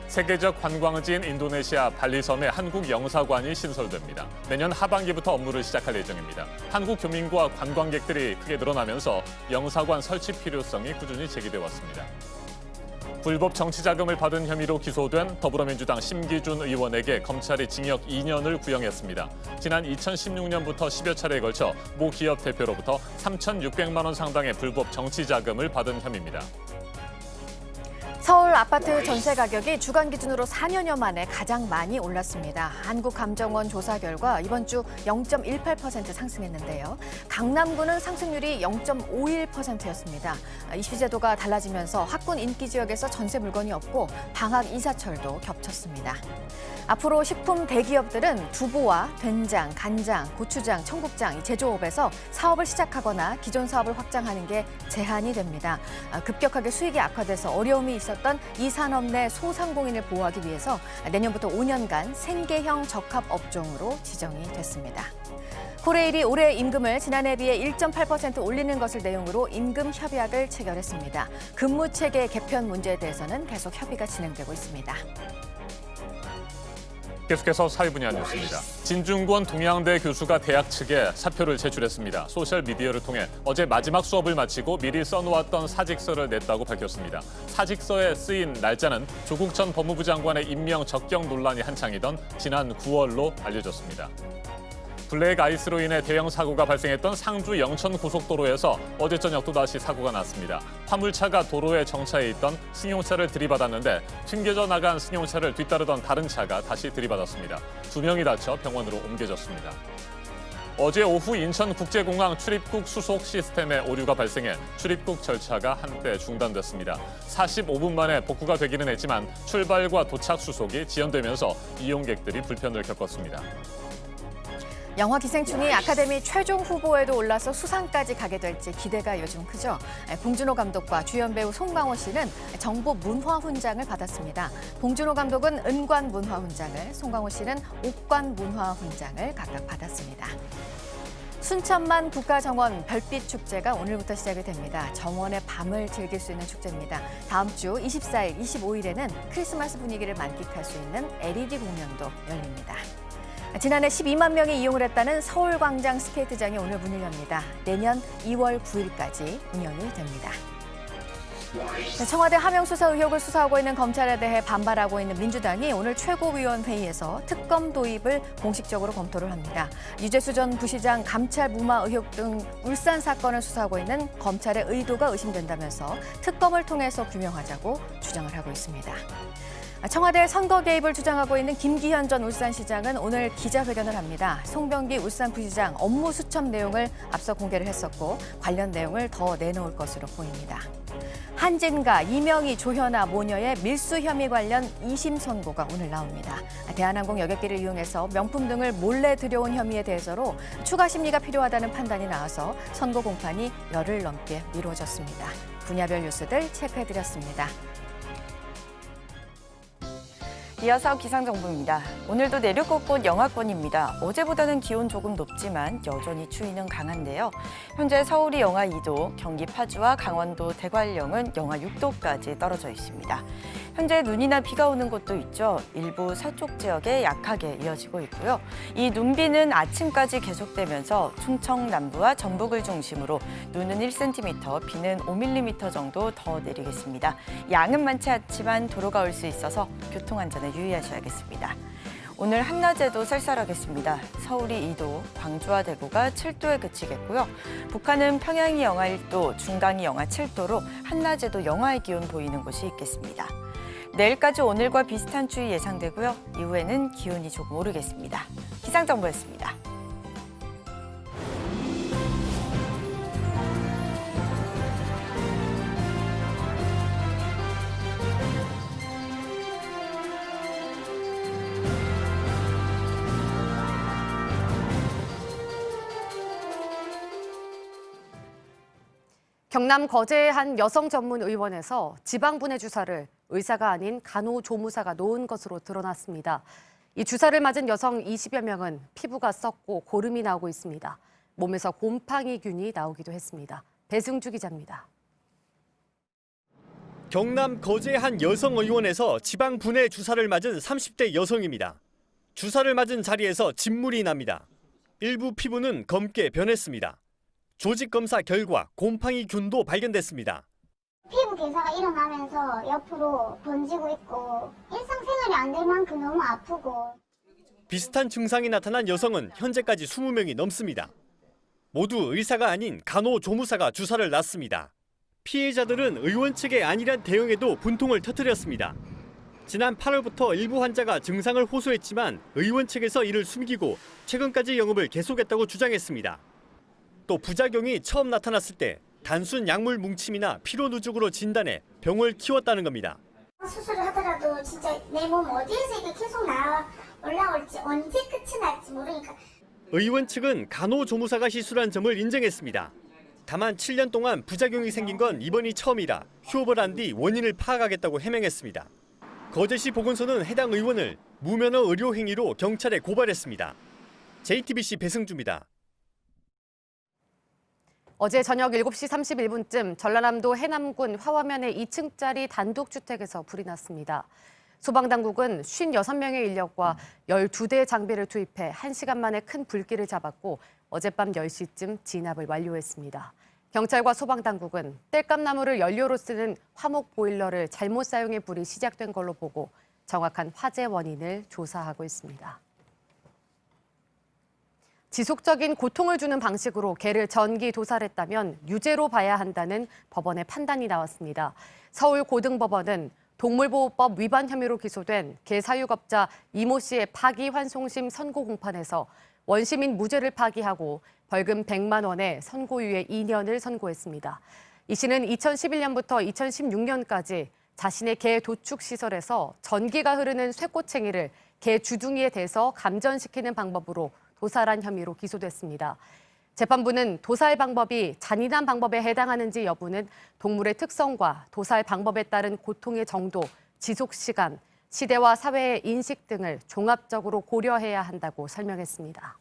세계적 관광지인 인도네시아 발리섬에 한국 영사관이 신설됩니다. 내년 하반기부터 업무를 시작할 예정입니다. 한국 교민과 관광객들이 크게 늘어나면서 영사관 설치 필요성이 꾸준히 제기돼 왔습니다. 불법 정치자금을 받은 혐의로 기소된 더불어민주당 심기준 의원에게 검찰이 징역 2년을 구형했습니다. 지난 2016년부터 10여 차례에 걸쳐 모 기업 대표로부터 3,600만 원 상당의 불법 정치자금을 받은 혐의입니다. 서울 아파트 전세 가격이 주간 기준으로 4년여 만에 가장 많이 올랐습니다. 한국감정원 조사 결과 이번 주 0.18% 상승했는데요. 강남구는 상승률이 0.51%였습니다. 입시제도가 달라지면서 학군 인기 지역에서 전세 물건이 없고 방학 이사철도 겹쳤습니다. 앞으로 식품 대기업들은 두부와 된장, 간장, 고추장, 청국장, 제조업에서 사업을 시작하거나 기존 사업을 확장하는 게 제한이 됩니다. 급격하게 수익이 악화돼서 어려움이 있었던 이 산업 내 소상공인을 보호하기 위해서 내년부터 5년간 생계형 적합업종으로 지정이 됐습니다. 코레일이 올해 임금을 지난해에 비해 1.8% 올리는 것을 내용으로 임금 협약을 체결했습니다. 근무체계 개편 문제에 대해서는 계속 협의가 진행되고 있습니다. 계속해서 사회 분야 뉴스입니다. 진중권 동양대 교수가 대학 측에 사표를 제출했습니다. 소셜미디어를 통해 어제 마지막 수업을 마치고 미리 써놓았던 사직서를 냈다고 밝혔습니다. 사직서에 쓰인 날짜는 조국 전 법무부 장관의 임명 적격 논란이 한창이던 지난 9월로 알려졌습니다. 블랙 아이스로 인해 대형 사고가 발생했던 상주 영천 고속도로에서 어제 저녁 또다시 사고가 났습니다. 화물차가 도로에 정차해 있던 승용차를 들이받았는데 튕겨져 나간 승용차를 뒤따르던 다른 차가 다시 들이받았습니다. 2명이 다쳐 병원으로 옮겨졌습니다. 어제 오후 인천국제공항 출입국 수속 시스템에 오류가 발생해 출입국 절차가 한때 중단됐습니다. 45분 만에 복구가 되기는 했지만 출발과 도착 수속이 지연되면서 이용객들이 불편을 겪었습니다. 영화 기생충이 아카데미 최종 후보에도 올라서 수상까지 가게 될지 기대가 요즘 크죠. 봉준호 감독과 주연 배우 송강호 씨는 정보 문화훈장을 받았습니다. 봉준호 감독은 은관 문화훈장을, 송강호 씨는 옥관 문화훈장을 각각 받았습니다. 순천만 국가정원 별빛 축제가 오늘부터 시작이 됩니다. 정원의 밤을 즐길 수 있는 축제입니다. 다음 주 24일, 25일에는 크리스마스 분위기를 만끽할 수 있는 LED 공연도 열립니다. 지난해 12만 명이 이용을 했다는 서울광장 스케이트장이 오늘 문을 엽니다. 내년 2월 9일까지 운영이 됩니다. 청와대 하명수사 의혹을 수사하고 있는 검찰에 대해 반발하고 있는 민주당이 오늘 최고위원회의에서 특검 도입을 공식적으로 검토를 합니다. 유재수 전 부시장 감찰 무마 의혹 등 울산 사건을 수사하고 있는 검찰의 의도가 의심된다면서 특검을 통해서 규명하자고 주장을 하고 있습니다. 청와대 선거 개입을 주장하고 있는 김기현 전 울산시장은 오늘 기자회견을 합니다. 송병기 울산부시장 업무 수첩 내용을 앞서 공개를 했었고 관련 내용을 더 내놓을 것으로 보입니다. 한진과 이명희, 조현아, 모녀의 밀수 혐의 관련 2심 선고가 오늘 나옵니다. 대한항공 여객기를 이용해서 명품 등을 몰래 들여온 혐의에 대해서로 추가 심리가 필요하다는 판단이 나와서 선고 공판이 열흘 넘게 미뤄졌습니다. 분야별 뉴스들 체크해드렸습니다. 이어서 기상정보입니다. 오늘도 내륙 곳곳 영하권입니다. 어제보다는 기온 조금 높지만 여전히 추위는 강한데요. 현재 서울이 영하 2도, 경기 파주와 강원도 대관령은 영하 6도까지 떨어져 있습니다. 현재 눈이나 비가 오는 곳도 있죠. 일부 서쪽 지역에 약하게 이어지고 있고요. 이 눈비는 아침까지 계속되면서 충청 남부와 전북을 중심으로 눈은 1cm, 비는 5mm 정도 더 내리겠습니다. 양은 많지 않지만 도로가 올 수 있어서 교통안전에 유의하셔야겠습니다. 오늘 한낮에도 쌀쌀하겠습니다. 서울이 2도, 광주와 대구가 7도에 그치겠고요. 북한은 평양이 영하 1도, 중강이 영하 7도로 한낮에도 영하의 기온 보이는 곳이 있겠습니다. 내일까지 오늘과 비슷한 추위 예상되고요. 이후에는 기온이 조금 오르겠습니다. 기상정보였습니다. 경남 거제의 한 여성 전문 의원에서 지방분해 주사를 의사가 아닌 간호조무사가 놓은 것으로 드러났습니다. 이 주사를 맞은 여성 20여 명은 피부가 썩고 고름이 나오고 있습니다. 몸에서 곰팡이균이 나오기도 했습니다. 배승주 기자입니다. 경남 거제의 한 여성 의원에서 지방분해 주사를 맞은 30대 여성입니다. 주사를 맞은 자리에서 진물이 납니다. 일부 피부는 검게 변했습니다. 조직 검사 결과 곰팡이균도 발견됐습니다. 피부 괴사가 일어나면서 옆으로 번지고 있고 일상생활이 안 될 만큼 너무 아프고. 비슷한 증상이 나타난 여성은 현재까지 20명이 넘습니다. 모두 의사가 아닌 간호조무사가 주사를 놨습니다. 피해자들은 의원 측의 안일한 대응에도 분통을 터뜨렸습니다. 지난 8월부터 일부 환자가 증상을 호소했지만 의원 측에서 이를 숨기고 최근까지 영업을 계속했다고 주장했습니다. 또 부작용이 처음 나타났을 때 단순 약물 뭉침이나 피로 누적으로 진단해 병을 키웠다는 겁니다. 수술을 하더라도 진짜 내 몸 어디에서 이게 계속 올라올지 언제 끝이 날지 모르니까. 의원 측은 간호조무사가 시술한 점을 인정했습니다. 다만 7년 동안 부작용이 생긴 건 이번이 처음이라 휴업을 한 뒤 원인을 파악하겠다고 해명했습니다. 거제시 보건소는 해당 의원을 무면허 의료 행위로 경찰에 고발했습니다. JTBC 배승주입니다. 어제 저녁 7시 31분쯤 전라남도 해남군 화화면의 2층짜리 단독주택에서 불이 났습니다. 소방당국은 56명의 인력과 12대의 장비를 투입해 1시간 만에 큰 불길을 잡았고 어젯밤 10시쯤 진압을 완료했습니다. 경찰과 소방당국은 땔감나무를 연료로 쓰는 화목 보일러를 잘못 사용해 불이 시작된 걸로 보고 정확한 화재 원인을 조사하고 있습니다. 지속적인 고통을 주는 방식으로 개를 전기 도살했다면 유죄로 봐야 한다는 법원의 판단이 나왔습니다. 서울고등법원은 동물보호법 위반 혐의로 기소된 개 사육업자 이모 씨의 파기환송심 선고 공판에서 원시민 무죄를 파기하고 벌금 100만 원에 선고유예 2년을 선고했습니다. 이 씨는 2011년부터 2016년까지 자신의 개 도축시설에서 전기가 흐르는 쇠꼬챙이를 개 주둥이에 대서 감전시키는 방법으로 도살한 혐의로 기소됐습니다. 재판부는 도살 방법이 잔인한 방법에 해당하는지 여부는 동물의 특성과 도살 방법에 따른 고통의 정도, 지속 시간, 시대와 사회의 인식 등을 종합적으로 고려해야 한다고 설명했습니다.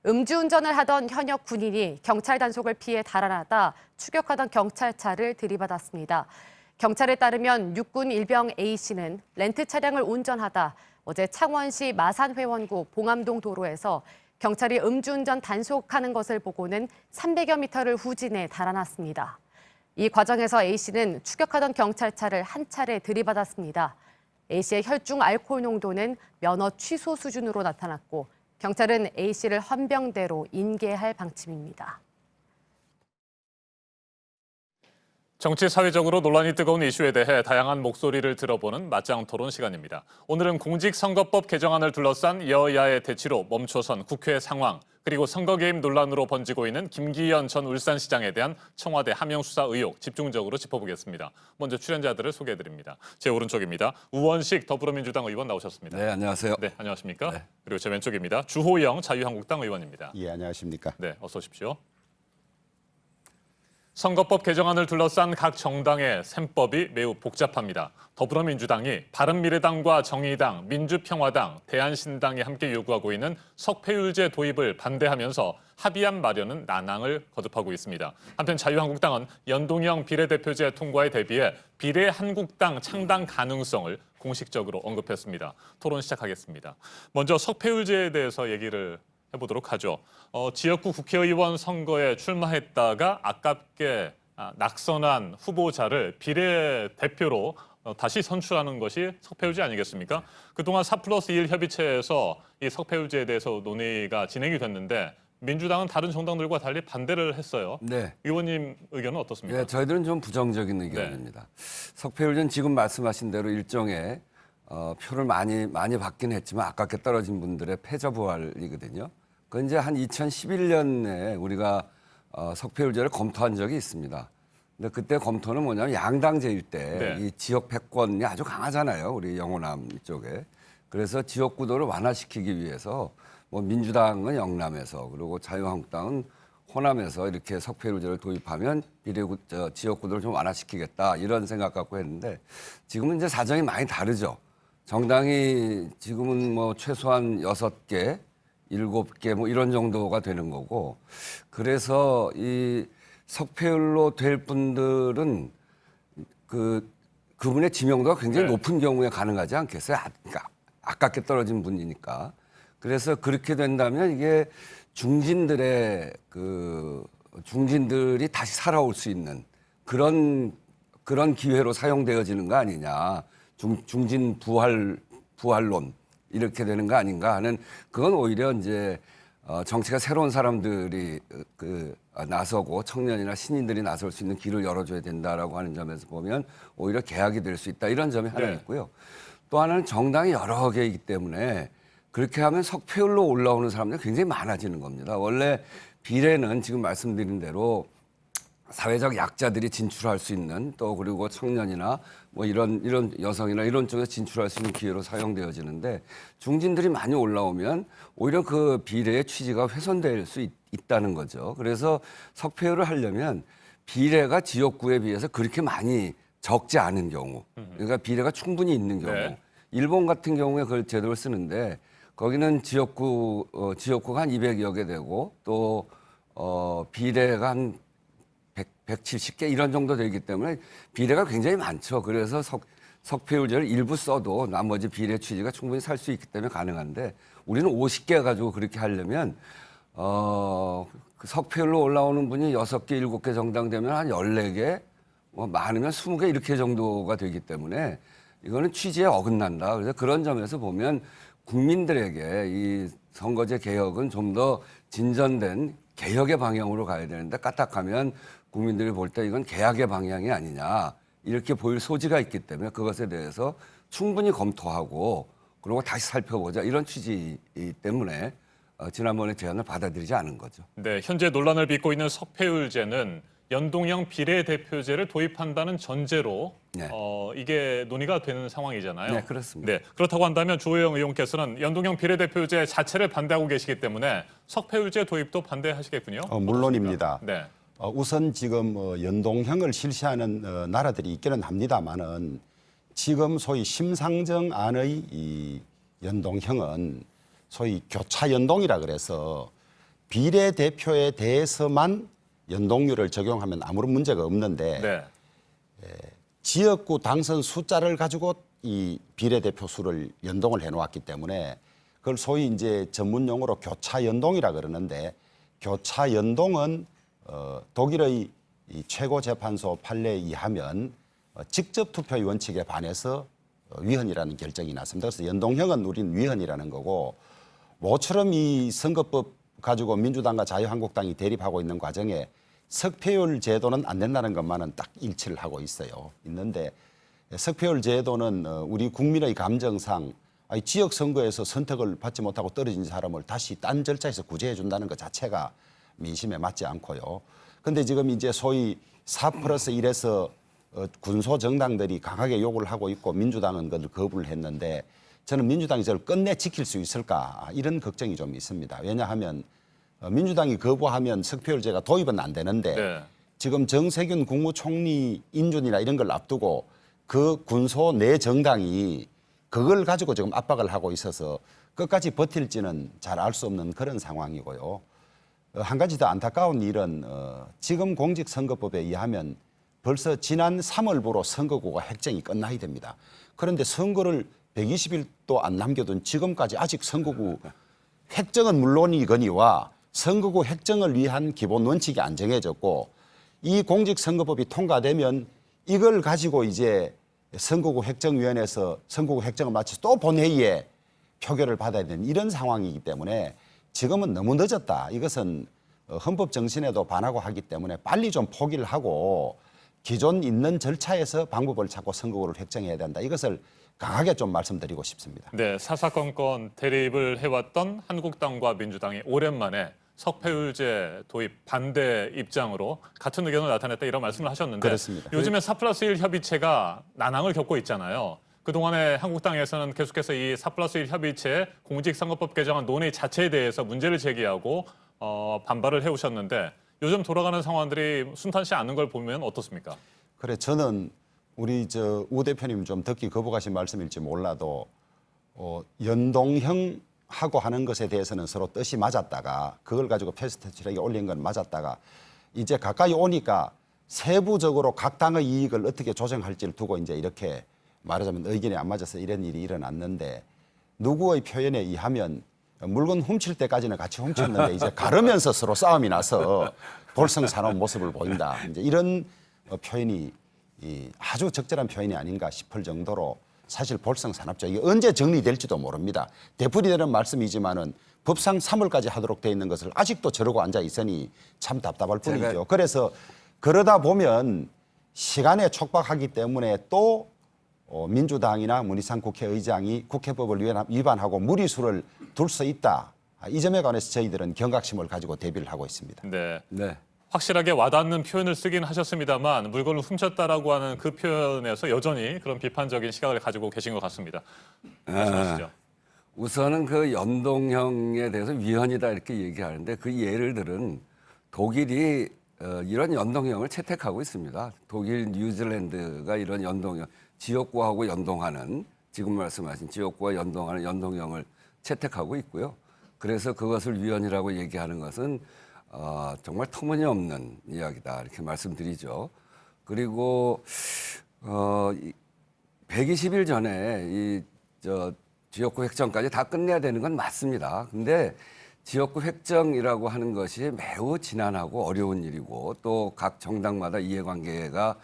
음주운전을 하던 현역 군인이 경찰 단속을 피해 달아나다 추격하던 경찰차를 들이받았습니다. 경찰에 따르면 육군 일병 A씨는 렌트 차량을 운전하다 어제 창원시 마산회원구 봉암동 도로에서 경찰이 음주운전 단속하는 것을 보고는 300여 미터를 후진해 달아났습니다. 이 과정에서 A씨는 추격하던 경찰차를 한 차례 들이받았습니다. A씨의 혈중 알코올 농도는 면허 취소 수준으로 나타났고 경찰은 A씨를 헌병대로 인계할 방침입니다. 정치 사회적으로 논란이 뜨거운 이슈에 대해 다양한 목소리를 들어보는 맞짱 토론 시간입니다. 오늘은 공직선거법 개정안을 둘러싼 여야의 대치로 멈춰선 국회 상황, 그리고 선거 개입 논란으로 번지고 있는 김기현 전 울산시장에 대한 청와대 하명 수사 의혹 집중적으로 짚어보겠습니다. 먼저 출연자들을 소개해드립니다. 제 오른쪽입니다. 우원식 더불어민주당 의원 나오셨습니다. 네, 안녕하세요. 네, 안녕하십니까? 네. 그리고 제 왼쪽입니다. 주호영 자유한국당 의원입니다. 예, 안녕하십니까? 네, 어서 오십시오. 선거법 개정안을 둘러싼 각 정당의 셈법이 매우 복잡합니다. 더불어민주당이 바른미래당과 정의당, 민주평화당, 대한신당이 함께 요구하고 있는 석패율제 도입을 반대하면서 합의안 마련은 난항을 거듭하고 있습니다. 한편 자유한국당은 연동형 비례대표제 통과에 대비해 비례한국당 창당 가능성을 공식적으로 언급했습니다. 토론 시작하겠습니다. 먼저 석패율제에 대해서 얘기를 해보도록 하죠. 지역구 국회의원 선거에 출마했다가 아깝게 낙선한 후보자를 비례대표로 다시 선출하는 것이 석패율제 아니겠습니까? 그동안 4+1 협의체에서 이 석패율제에 대해서 논의가 진행이 됐는데 민주당은 다른 정당들과 달리 반대를 했어요. 네. 의원님 의견은 어떻습니까? 네, 저희들은 좀 부정적인 의견입니다. 네. 석패율제는 지금 말씀하신 대로 일종의 표를 많이 받긴 했지만 아깝게 떨어진 분들의 패저부활이거든요. 그건 이제 한 2011년에 우리가 석패율제를 검토한 적이 있습니다. 근데 그때 검토는 뭐냐면 양당제일 때 이 지역 패권이 아주 강하잖아요. 우리 영호남 쪽에. 그래서 지역 구도를 완화시키기 위해서 뭐 민주당은 영남에서 그리고 자유한국당은 호남에서 이렇게 석패율제를 도입하면 지역구들을 좀 완화시키겠다 이런 생각 갖고 했는데 지금은 이제 사정이 많이 다르죠. 정당이 지금은 뭐 최소한 6개, 7개 뭐 이런 정도가 되는 거고 그래서 이 석패율로 될 분들은 그분의 지명도가 굉장히 높은 경우에 가능하지 않겠어요? 그러니까 아깝게 떨어진 분이니까. 그래서 그렇게 된다면 이게 중진들이 다시 살아올 수 있는 그런 기회로 사용되어지는 거 아니냐. 중진 부활론 이렇게 되는 거 아닌가 하는 그건 오히려 이제 정치가 새로운 사람들이 나서고 청년이나 신인들이 나설 수 있는 길을 열어줘야 된다라고 하는 점에서 보면 오히려 개혁이 될 수 있다 이런 점이 하나 있고요. 또 하나는 정당이 여러 개이기 때문에 그렇게 하면 석패율로 올라오는 사람들이 굉장히 많아지는 겁니다. 원래 비례는 지금 말씀드린 대로 사회적 약자들이 진출할 수 있는 또 그리고 청년이나 뭐 이런 여성이나 이런 쪽에 진출할 수 있는 기회로 사용되어지는데 중진들이 많이 올라오면 오히려 그 비례의 취지가 훼손될 수 있다는 거죠. 그래서 석패율을 하려면 비례가 지역구에 비해서 그렇게 많이 적지 않은 경우, 그러니까 비례가 충분히 있는 경우, 일본 같은 경우에 그걸 제도를 쓰는데 거기는 지역구가 한 200여 개 되고 또 비례가 한 170개 이런 정도 되기 때문에 비례가 굉장히 많죠. 그래서 석패율제를 일부 써도 나머지 비례 취지가 충분히 살 수 있기 때문에 가능한데 우리는 50개 가지고 그렇게 하려면 그 석패율로 올라오는 분이 6개, 7개 정당 되면 한 14개, 뭐 많으면 20개 이렇게 정도가 되기 때문에 이거는 취지에 어긋난다. 그래서 그런 점에서 보면 국민들에게 이 선거제 개혁은 좀 더 진전된 개혁의 방향으로 가야 되는데 까딱하면 국민들이 볼 때 이건 개혁의 방향이 아니냐 이렇게 보일 소지가 있기 때문에 그것에 대해서 충분히 검토하고 그리고 다시 살펴보자 이런 취지 때문에 지난번에 제안을 받아들이지 않은 거죠. 네, 현재 논란을 빚고 있는 석패율제는 연동형 비례대표제를 도입한다는 전제로 이게 논의가 되는 상황이잖아요. 네, 그렇습니다. 네, 그렇다고 한다면 주호영 의원께서는 연동형 비례대표제 자체를 반대하고 계시기 때문에 석패율제 도입도 반대하시겠군요. 물론입니다. 네. 우선 지금 연동형을 실시하는 나라들이 있기는 합니다만은 지금 소위 심상정안의 이 연동형은 소위 교차 연동이라 그래서 비례대표에 대해서만 연동률을 적용하면 아무런 문제가 없는데 지역구 당선 숫자를 가지고 이 비례대표 수를 연동을 해놓았기 때문에 그걸 소위 이제 전문 용어로 교차 연동이라 그러는데 교차 연동은 독일의 이 최고재판소 판례에 의하면 직접 투표의 원칙에 반해서 위헌이라는 결정이 났습니다. 그래서 연동형은 우린 위헌이라는 거고 모처럼 이 선거법 가지고 민주당과 자유한국당이 대립하고 있는 과정에 석패율 제도는 안 된다는 것만은 딱 일치를 하고 있는데 석패율 제도는 우리 국민의 감정상 지역 선거에서 선택을 받지 못하고 떨어진 사람을 다시 딴 절차에서 구제해 준다는 것 자체가 민심에 맞지 않고요. 근데 지금 이제 소위 4+1에서 군소 정당들이 강하게 욕을 하고 있고 민주당은 그걸 거부를 했는데 저는 민주당이 저를 끝내 지킬 수 있을까 이런 걱정이 좀 있습니다. 왜냐하면 민주당이 거부하면 석패율제가 도입은 안 되는데 지금 정세균 국무총리 인준이나 이런 걸 앞두고 그 군소 내 정당이 그걸 가지고 지금 압박을 하고 있어서 끝까지 버틸지는 잘 알 수 없는 그런 상황이고요. 한 가지 더 안타까운 일은 지금 공직선거법에 의하면 벌써 지난 3월부로 선거구가 획정이 끝나야 됩니다. 그런데 선거를 120일도 안 남겨둔 지금까지 아직 선거구 획정은 물론이거니와 선거구 획정을 위한 기본 원칙이 안 정해졌고 이 공직선거법이 통과되면 이걸 가지고 이제 선거구 획정위원회에서 선거구 획정을 마쳐서 또 본회의에 표결을 받아야 되는 이런 상황이기 때문에 지금은 너무 늦었다. 이것은 헌법 정신에도 반하고 하기 때문에 빨리 좀 포기를 하고 기존 있는 절차에서 방법을 찾고 선거구를 획정해야 된다. 이것을 강하게 좀 말씀드리고 싶습니다. 네, 사사건건 대립을 해왔던 한국당과 민주당이 오랜만에 석패율제 도입 반대 입장으로 같은 의견을 나타냈다 이런 말씀을 하셨는데 그렇습니다. 요즘에 4+1 협의체가 난항을 겪고 있잖아요. 그동안에 한국당에서는 계속해서 이 4+1 협의체 공직선거법 개정안 논의 자체에 대해서 문제를 제기하고 반발을 해오셨는데 요즘 돌아가는 상황들이 순탄치 않은 걸 보면 어떻습니까? 그래 저는 우리 우 대표님 좀 듣기 거부가신 말씀일지 몰라도 연동형하고 하는 것에 대해서는 서로 뜻이 맞았다가 그걸 가지고 패스트트랙에 올린 건 맞았다가 이제 가까이 오니까 세부적으로 각 당의 이익을 어떻게 조정할지를 두고 이제 이렇게 말하자면 의견이 안 맞아서 이런 일이 일어났는데 누구의 표현에 의하면 물건 훔칠 때까지는 같이 훔쳤는데 이제 가르면서 서로 싸움이 나서 돌성사나운 모습을 보인다. 이제 이런 표현이 아주 적절한 표현이 아닌가 싶을 정도로 사실 볼성산업죠. 이게 언제 정리될지도 모릅니다. 되풀이되는 말씀이지만은 법상 3월까지 하도록 돼 있는 것을 아직도 저러고 앉아 있으니 참 답답할 뿐이죠. 그래서 그러다 보면 시간에 촉박하기 때문에 또 민주당이나 문희상 국회의장이 국회법을 위반하고 무리수를 둘 수 있다. 이 점에 관해서 저희들은 경각심을 가지고 대비를 하고 있습니다. 네. 확실하게 와닿는 표현을 쓰긴 하셨습니다만 물건을 훔쳤다라고 하는 그 표현에서 여전히 그런 비판적인 시각을 가지고 계신 것 같습니다. 말씀하시죠. 우선은 그 연동형에 대해서 위헌이다 이렇게 얘기하는데 그 예를 들은 독일이 이런 연동형을 채택하고 있습니다. 독일, 뉴질랜드가 이런 연동형, 지역구하고 연동하는 지금 말씀하신 지역구와 연동하는 연동형을 채택하고 있고요. 그래서 그것을 위헌이라고 얘기하는 것은 정말 터무니없는 이야기다 이렇게 말씀드리죠. 그리고 120일 전에 지역구 획정까지 다 끝내야 되는 건 맞습니다. 근데 지역구 획정이라고 하는 것이 매우 지난하고 어려운 일이고 또 각 정당마다 이해관계가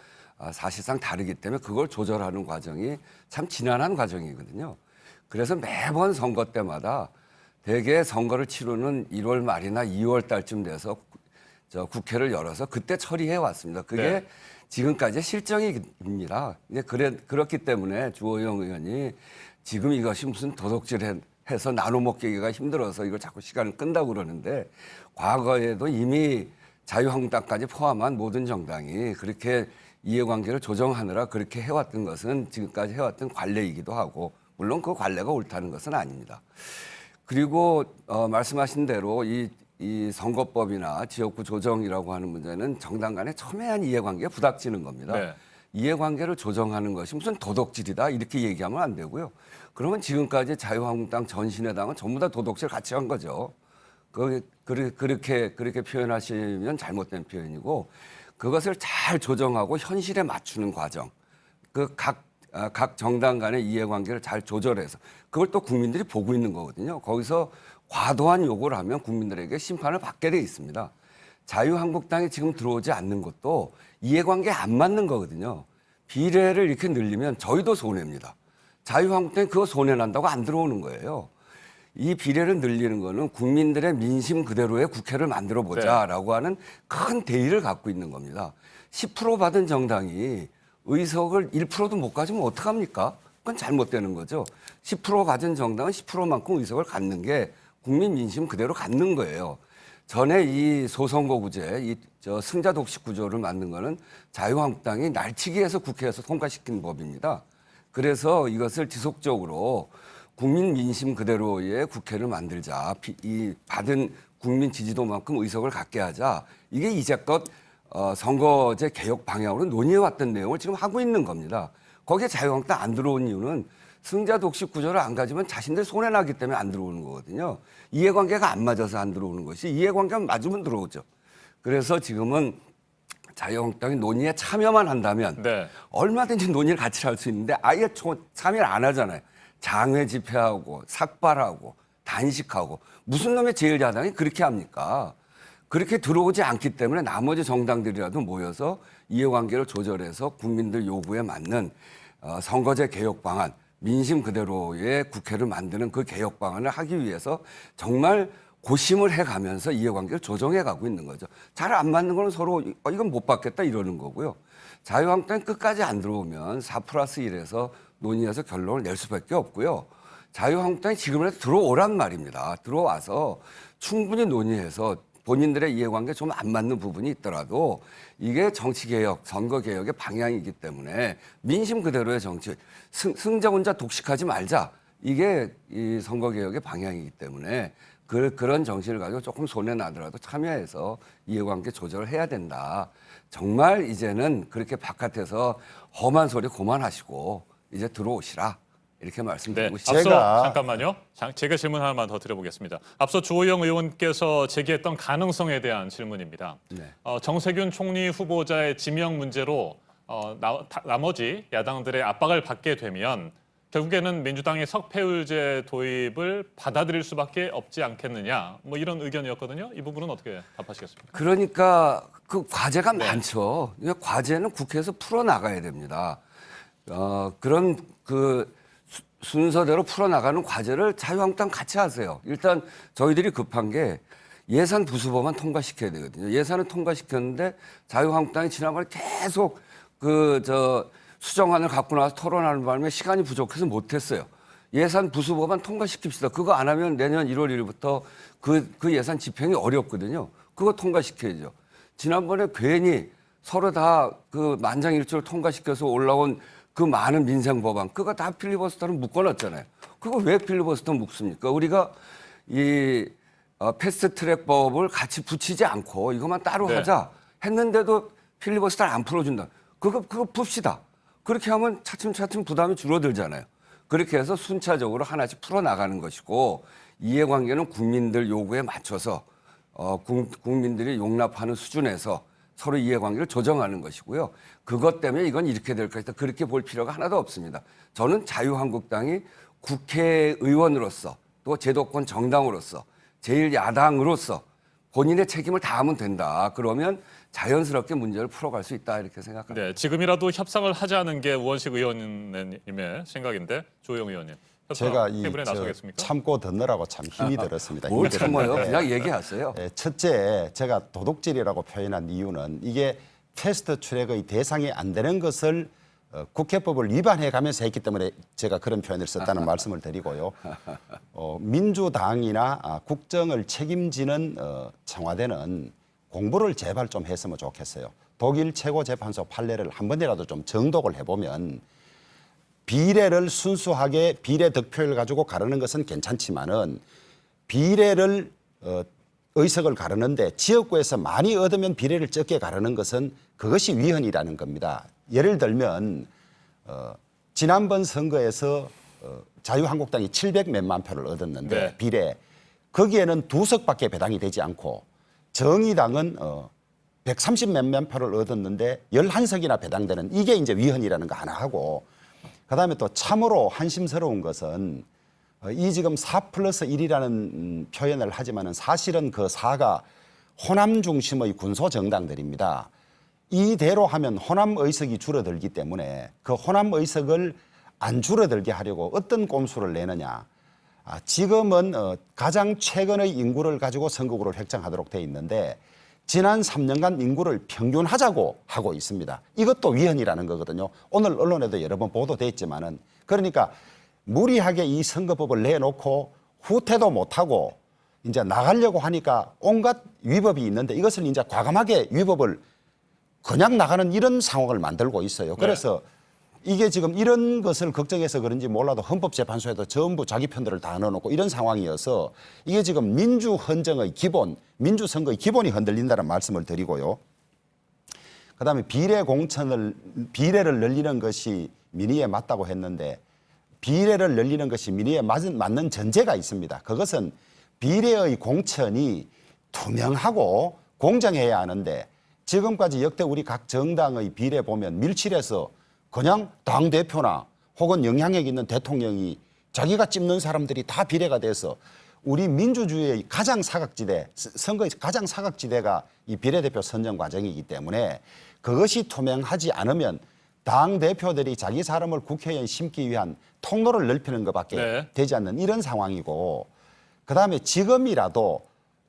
사실상 다르기 때문에 그걸 조절하는 과정이 참 지난한 과정이거든요. 그래서 매번 선거 때마다 대개 선거를 치르는 1월 말이나 2월 달쯤 돼서 국회를 열어서 그때 처리해 왔습니다. 그게 지금까지의 실정입니다. 그렇기 때문에 주호영 의원이 지금 이것이 무슨 도둑질해서 나눠 먹기가 힘들어서 이걸 자꾸 시간을 끈다고 그러는데 과거에도 이미 자유한국당까지 포함한 모든 정당이 그렇게 이해관계를 조정하느라 그렇게 해왔던 것은 지금까지 해왔던 관례이기도 하고 물론 그 관례가 옳다는 것은 아닙니다. 그리고 말씀하신 대로 이 선거법이나 지역구 조정이라고 하는 문제는 정당 간의 첨예한 이해관계가 부닥치는 겁니다. 이해관계를 조정하는 것이 무슨 도덕질이다 이렇게 얘기하면 안 되고요. 그러면 지금까지 자유한국당 전신의당은 전부 다 도덕질 같이 한 거죠. 그렇게 표현하시면 잘못된 표현이고 그것을 잘 조정하고 현실에 맞추는 과정. 각 정당 간의 이해관계를 잘 조절해서 그걸 또 국민들이 보고 있는 거거든요. 거기서 과도한 요구를 하면 국민들에게 심판을 받게 돼 있습니다. 자유한국당이 지금 들어오지 않는 것도 이해관계에 안 맞는 거거든요. 비례를 이렇게 늘리면 저희도 손해입니다. 자유한국당이 그거 손해난다고 안 들어오는 거예요. 이 비례를 늘리는 거는 국민들의 민심 그대로의 국회를 만들어 보자라고 하는 큰 대의를 갖고 있는 겁니다. 10% 받은 정당이 의석을 1%도 못 가지면 어떡합니까? 그건 잘못되는 거죠. 10% 가진 정당은 10%만큼 의석을 갖는 게 국민 민심 그대로 갖는 거예요. 전에 이 소선거구제, 승자 독식 구조를 만든 거는 자유한국당이 날치기해서 국회에서 통과시킨 법입니다. 그래서 이것을 지속적으로 국민 민심 그대로의 국회를 만들자. 이 받은 국민 지지도만큼 의석을 갖게 하자. 이게 이제껏 선거제 개혁 방향으로 논의해왔던 내용을 지금 하고 있는 겁니다. 거기에 자유한국당 안 들어온 이유는 승자 독식 구조를 안 가지면 자신들 손해나기 때문에 안 들어오는 거거든요. 이해관계가 안 맞아서 안 들어오는 것이 이해관계가 맞으면 들어오죠. 그래서 지금은 자유한국당이 논의에 참여만 한다면 얼마든지 논의를 같이 할 수 있는데 아예 참여를 안 하잖아요. 장외 집회하고 삭발하고 단식하고 무슨 놈의 제1야당이 그렇게 합니까? 그렇게 들어오지 않기 때문에 나머지 정당들이라도 모여서 이해관계를 조절해서 국민들 요구에 맞는 선거제 개혁 방안, 민심 그대로의 국회를 만드는 그 개혁 방안을 하기 위해서 정말 고심을 해가면서 이해관계를 조정해가고 있는 거죠. 잘 안 맞는 거는 서로 이건 못 받겠다 이러는 거고요. 자유한국당이 끝까지 안 들어오면 4+1에서 논의해서 결론을 낼 수밖에 없고요. 자유한국당이 지금이라도 들어오란 말입니다. 들어와서 충분히 논의해서 본인들의 이해관계 좀 안 맞는 부분이 있더라도 이게 정치개혁, 선거개혁의 방향이기 때문에 민심 그대로의 정치, 승자 혼자 독식하지 말자. 이게 이 선거개혁의 방향이기 때문에 그런 정신을 가지고 조금 손해 나더라도 참여해서 이해관계 조절을 해야 된다. 정말 이제는 그렇게 바깥에서 험한 소리 그만하시고 이제 들어오시라. 이렇게 말씀드리고 앞서 잠깐만요. 제가 질문 하나만 더 드려보겠습니다. 앞서 주호영 의원께서 제기했던 가능성에 대한 질문입니다. 네. 정세균 총리 후보자의 지명 문제로 나머지 야당들의 압박을 받게 되면 결국에는 민주당의 석패율제 도입을 받아들일 수밖에 없지 않겠느냐. 뭐 이런 의견이었거든요. 이 부분은 어떻게 답하시겠습니까? 그러니까 그 과제가 많죠. 과제는 국회에서 풀어나가야 됩니다. 그런 순서대로 풀어나가는 과제를 자유한국당 같이 하세요. 일단 저희들이 급한 게 예산 부수법만 통과시켜야 되거든요. 예산을 통과시켰는데 자유한국당이 지난번에 계속 수정안을 갖고 나와서 토론하는 바람에 시간이 부족해서 못했어요. 예산 부수법만 통과시킵시다. 그거 안 하면 내년 1월 1일부터 그 예산 집행이 어렵거든요. 그거 통과시켜야죠. 지난번에 괜히 서로 다 그 만장일치로 통과시켜서 올라온 그 많은 민생 법안, 그거 다 필리버스터로 묶어놨잖아요. 그거 왜 필리버스터 묶습니까? 우리가 이 패스트트랙 법을 같이 붙이지 않고 이것만 따로 하자 했는데도 필리버스터를 안 풀어준다. 그거 풉시다. 그렇게 하면 차츰차츰 부담이 줄어들잖아요. 그렇게 해서 순차적으로 하나씩 풀어나가는 것이고 이해관계는 국민들 요구에 맞춰서 국민들이 용납하는 수준에서 서로 이해관계를 조정하는 것이고요. 그것 때문에 이건 이렇게 될 것이다. 그렇게 볼 필요가 하나도 없습니다. 저는 자유한국당이 국회의원으로서 또 제도권 정당으로서 제1야당으로서 본인의 책임을 다하면 된다. 그러면 자연스럽게 문제를 풀어갈 수 있다. 이렇게 생각합니다. 네, 지금이라도 협상을 하자는 게 우원식 의원님의 생각인데 조영 의원님. 제가 테이블에 나서겠습니까? 참고 듣느라고 참 힘이 들었습니다. 뭘 참아요? 그냥 얘기하세요. 첫째, 제가 도둑질이라고 표현한 이유는 이게 패스트 트랙의 대상이 안 되는 것을 국회법을 위반해 가면서 했기 때문에 제가 그런 표현을 썼다는 말씀을 드리고요. 민주당이나 국정을 책임지는 청와대는 공부를 제발 좀 했으면 좋겠어요. 독일 최고재판소 판례를 한 번이라도 좀 정독을 해보면 비례를 순수하게 비례 득표를 가지고 가르는 것은 괜찮지만은 비례를 의석을 가르는데 지역구에서 많이 얻으면 비례를 적게 가르는 것은 그것이 위헌이라는 겁니다. 예를 들면 지난번 선거에서 자유한국당이 700몇만 표를 얻었는데 비례 거기에는 2석밖에 배당이 되지 않고 정의당은 130몇만 표를 얻었는데 11석이나 배당되는 이게 이제 위헌이라는 거 하나 하고 그다음에 또 참으로 한심스러운 것은 이 지금 4+1이라는 표현을 하지만은 사실은 그 4가 호남 중심의 군소 정당들입니다. 이대로 하면 호남 의석이 줄어들기 때문에 그 호남 의석을 안 줄어들게 하려고 어떤 꼼수를 내느냐. 지금은 가장 최근의 인구를 가지고 선거구를 획정하도록 돼 있는데 지난 3년간 인구를 평균하자고 하고 있습니다. 이것도 위헌이라는 거거든요. 오늘 언론에도 여러 번 보도됐지만은 그러니까 무리하게 이 선거법을 내놓고 후퇴도 못하고 이제 나가려고 하니까 온갖 위법이 있는데 이것을 이제 과감하게 위법을 그냥 나가는 이런 상황을 만들고 있어요. 그래서 이게 지금 이런 것을 걱정해서 그런지 몰라도 헌법재판소에도 전부 자기 편들을 다 넣어놓고 이런 상황이어서 이게 지금 민주헌정의 기본, 민주선거의 기본이 흔들린다는 말씀을 드리고요. 그다음에 비례를 늘리는 것이 민의에 맞다고 했는데 비례를 늘리는 것이 민의에 맞는 전제가 있습니다. 그것은 비례의 공천이 투명하고 공정해야 하는데 지금까지 역대 우리 각 정당의 비례 보면 밀실에서 그냥 당대표나 혹은 영향력 있는 대통령이 자기가 찝는 사람들이 다 비례가 돼서 우리 민주주의의 가장 사각지대, 선거의 가장 사각지대가 이 비례대표 선정 과정이기 때문에 그것이 투명하지 않으면 당대표들이 자기 사람을 국회의원 심기 위한 통로를 넓히는 것밖에 되지 않는 이런 상황이고 그다음에 지금이라도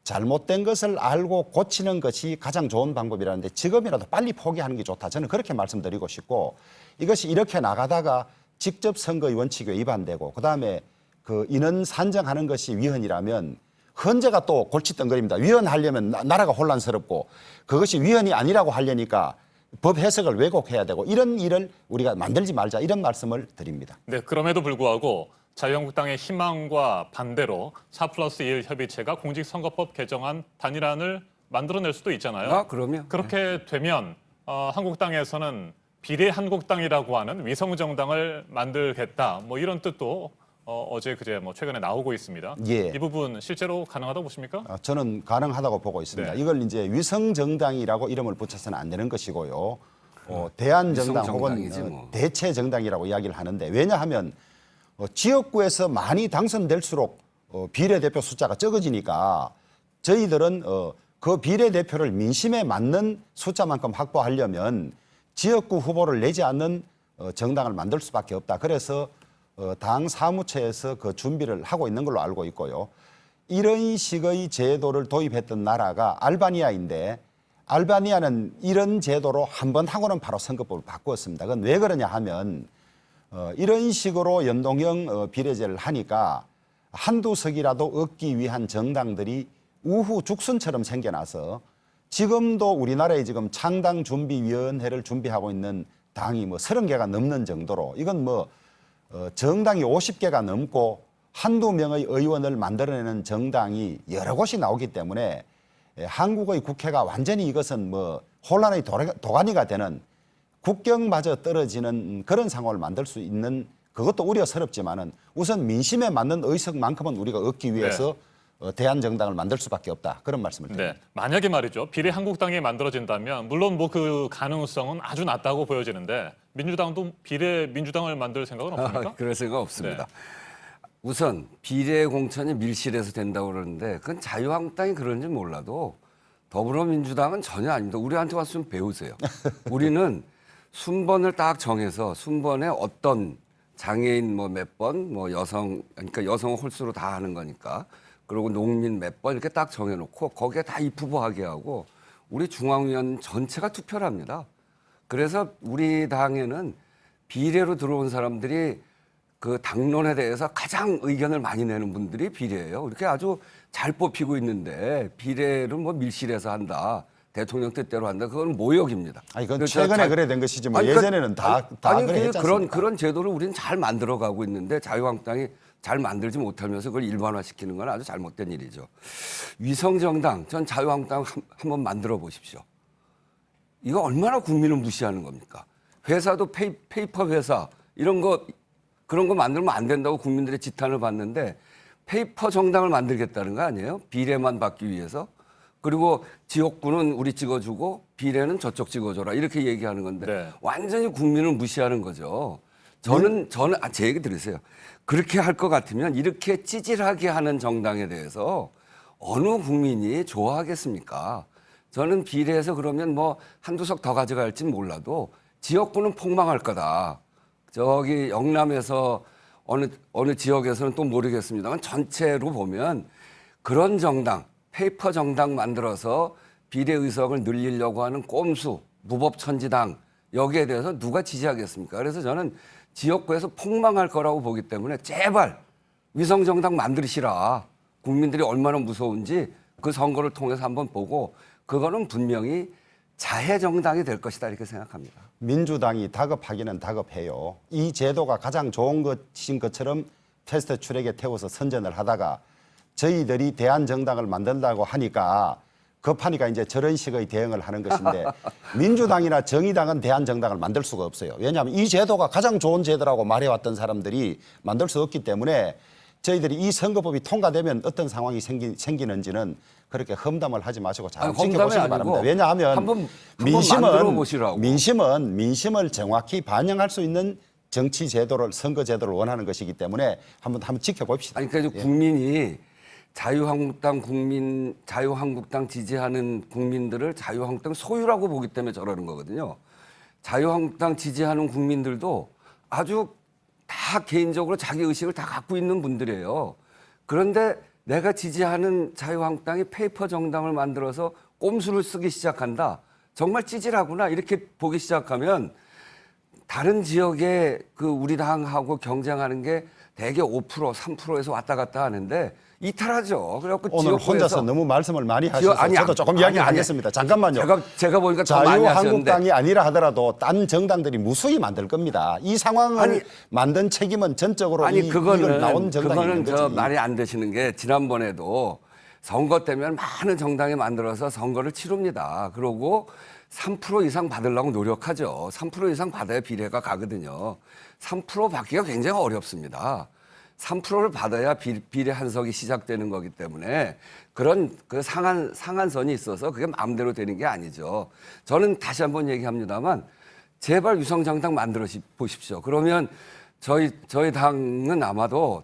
잘못된 것을 알고 고치는 것이 가장 좋은 방법이라는데 지금이라도 빨리 포기하는 게 좋다. 저는 그렇게 말씀드리고 싶고 이것이 이렇게 나가다가 직접 선거의 원칙에 위반되고 그다음에 그 인원 산정하는 것이 위헌이라면 헌재가 또 골칫덩거립니다. 위헌하려면 나라가 혼란스럽고 그것이 위헌이 아니라고 하려니까 법 해석을 왜곡해야 되고 이런 일을 우리가 만들지 말자 이런 말씀을 드립니다. 네, 그럼에도 불구하고 자유한국당의 희망과 반대로 4+1 협의체가 공직선거법 개정안 단일안을 만들어낼 수도 있잖아요. 아, 그럼요. 그렇게 되면 한국당에서는 비례한국당이라고 하는 위성정당을 만들겠다. 뭐 이런 뜻도 어제 그제 뭐 최근에 나오고 있습니다. 예. 이 부분 실제로 가능하다고 보십니까? 저는 가능하다고 보고 있습니다. 네. 이걸 이제 위성정당이라고 이름을 붙여서는 안 되는 것이고요. 대한정당 혹은 위성정당이지 뭐. 대체정당이라고 이야기를 하는데 왜냐하면 지역구에서 많이 당선될수록 비례대표 숫자가 적어지니까 저희들은 그 비례대표를 민심에 맞는 숫자만큼 확보하려면 지역구 후보를 내지 않는 정당을 만들 수밖에 없다. 그래서 당 사무처에서 그 준비를 하고 있는 걸로 알고 있고요. 이런 식의 제도를 도입했던 나라가 알바니아인데 알바니아는 이런 제도로 한 번 하고는 바로 선거법을 바꾸었습니다. 그건 왜 그러냐 하면 이런 식으로 연동형 비례제를 하니까 한두 석이라도 얻기 위한 정당들이 우후 죽순처럼 생겨나서 지금도 우리나라에 지금 창당준비위원회를 준비하고 있는 당이 뭐 30개가 넘는 정도로 이건 뭐 정당이 50개가 넘고 한두 명의 의원을 만들어내는 정당이 여러 곳이 나오기 때문에 한국의 국회가 완전히 이것은 뭐 혼란의 도가니가 되는 국경마저 떨어지는 그런 상황을 만들 수 있는 그것도 우려스럽지만은 우선 민심에 맞는 의석만큼은 우리가 얻기 위해서 대한정당을 만들 수밖에 없다. 그런 말씀을 드립니다. 네, 만약에 말이죠. 비례한국당이 만들어진다면 물론 뭐 그 가능성은 아주 낮다고 보여지는데 민주당도 비례민주당을 만들 생각은 없습니까? 그럴 생각 없습니다. 네. 우선 비례 공천이 밀실에서 된다고 그러는데 그건 자유한국당이 그런지 몰라도 더불어민주당은 전혀 아닙니다. 우리한테 와서 좀 배우세요. 우리는 순번을 딱 정해서 순번에 어떤 장애인 뭐 몇 번, 뭐 여성, 그러니까 여성 홀수로 다 하는 거니까 그리고 농민 몇 번 이렇게 딱 정해놓고 거기에 다 입후보하게 하고 우리 중앙위원 전체가 투표를 합니다. 그래서 우리 당에는 비례로 들어온 사람들이 그 당론에 대해서 가장 의견을 많이 내는 분들이 비례예요. 이렇게 아주 잘 뽑히고 있는데 비례를 뭐 밀실에서 한다. 대통령 뜻대로 한다. 그건 모욕입니다. 아니, 그건 최근에 그래 된 것이지 뭐 예전에는 다 그래 했지 않습니까? 그런 제도를 우리는 잘 만들어가고 있는데 자유한국당이 잘 만들지 못하면서 그걸 일반화시키는 건 아주 잘못된 일이죠. 위성정당, 전 자유한국당 한번 만들어 보십시오. 이거 얼마나 국민을 무시하는 겁니까? 회사도 페이퍼 회사 이런 거 그런 거 만들면 안 된다고 국민들의 지탄을 받는데 페이퍼 정당을 만들겠다는 거 아니에요? 비례만 받기 위해서. 그리고 지역구는 우리 찍어주고 비례는 저쪽 찍어줘라 이렇게 얘기하는 건데 네. 완전히 국민을 무시하는 거죠. 저는 제 얘기 들으세요. 그렇게 할 것 같으면 이렇게 찌질하게 하는 정당에 대해서 어느 국민이 좋아하겠습니까? 저는 비례해서 그러면 뭐 한두 석 더 가져갈진 몰라도 지역구는 폭망할 거다. 저기 영남에서 어느 지역에서는 또 모르겠습니다만 전체로 보면 그런 정당, 페이퍼 정당 만들어서 비례 의석을 늘리려고 하는 꼼수, 무법천지당 여기에 대해서 누가 지지하겠습니까? 그래서 저는 지역구에서 폭망할 거라고 보기 때문에 제발 위성정당 만들시라. 국민들이 얼마나 무서운지 그 선거를 통해서 한번 보고 그거는 분명히 자해정당이 될 것이다 이렇게 생각합니다. 민주당이 다급하기는 다급해요. 이 제도가 가장 좋은 것인 것처럼 패스트 트랙에 태워서 선전을 하다가 저희들이 대한정당을 만든다고 하니까 급하니까 이제 저런 식의 대응을 하는 것인데 민주당이나 정의당은 대한정당을 만들 수가 없어요. 왜냐하면 이 제도가 가장 좋은 제도라고 말해왔던 사람들이 만들 수 없기 때문에 저희들이 이 선거법이 통과되면 어떤 상황이 생기는지는 그렇게 험담을 하지 마시고 잘 지켜보시기 바랍니다. 왜냐하면 민심을 정확히 반영할 수 있는 정치 제도를 선거 제도를 원하는 것이기 때문에 한번 지켜봅시다. 아니 그러니까 국민이 자유한국당 지지하는 국민들을 자유한국당 소유라고 보기 때문에 저러는 거거든요. 자유한국당 지지하는 국민들도 아주 다 개인적으로 자기 의식을 다 갖고 있는 분들이에요. 그런데 내가 지지하는 자유한국당이 페이퍼 정당을 만들어서 꼼수를 쓰기 시작한다. 정말 찌질하구나 이렇게 보기 시작하면 다른 지역에 그 우리 당하고 경쟁하는 게 대개 5%, 3%에서 왔다 갔다 하는데 이탈하죠. 그래갖고 오늘 지역구에서 혼자서 너무 말씀을 많이 하셔서 저도 조금 이야기하겠습니다. 잠깐만요. 제가 보니까 더 많이 하셨는데 자유한국당이 아니라 하더라도 딴 정당들이 무수히 만들 겁니다. 이 상황을 만든 책임은 전적으로 이걸 나온 정당이 있는 거지. 저 말이 안 되시는 게 지난번에도 선거 때면 많은 정당이 만들어서 선거를 치릅니다. 그러고 3% 이상 받으려고 노력하죠. 3% 이상 받아야 비례가 가거든요. 3% 받기가 굉장히 어렵습니다. 3%를 받아야 비례 한석이 시작되는 거기 때문에 그런 그 상한선이 있어서 그게 마음대로 되는 게 아니죠. 저는 다시 한번 얘기합니다만 제발 위성정당 만들어 보십시오. 그러면 저희 당은 아마도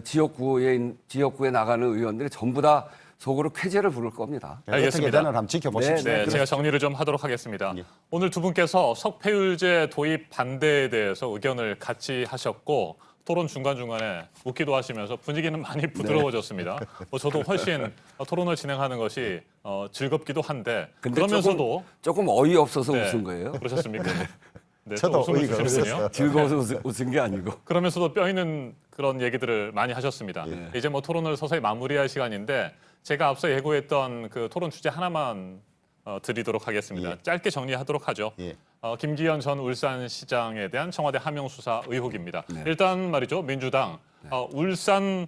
지역구에 나가는 의원들이 전부 다 속으로 쾌재를 부를 겁니다. 어떻게 되나 한번 지켜보십시오. 네, 제가 정리를 좀 하도록 하겠습니다. 오늘 두 분께서 석패율제 도입 반대에 대해서 의견을 같이 하셨고 토론 중간중간에 웃기도 하시면서 분위기는 많이 부드러워졌습니다. 저도 훨씬 토론을 진행하는 것이 즐겁기도 한데 그러면서도 조금 어이없어서 웃은 거예요. 그러셨습니까? 네, 저도 어이가 없었어요. 즐거워서 웃은 게 아니고. 그러면서도 뼈 있는 그런 얘기들을 많이 하셨습니다. 이제 뭐 토론을 서서히 마무리할 시간인데 제가 앞서 예고했던 그 토론 주제 하나만 드리도록 하겠습니다. 짧게 정리하도록 하죠. 김기현 전 울산시장에 대한 청와대 하명 수사 의혹입니다. 일단 말이죠. 민주당 울산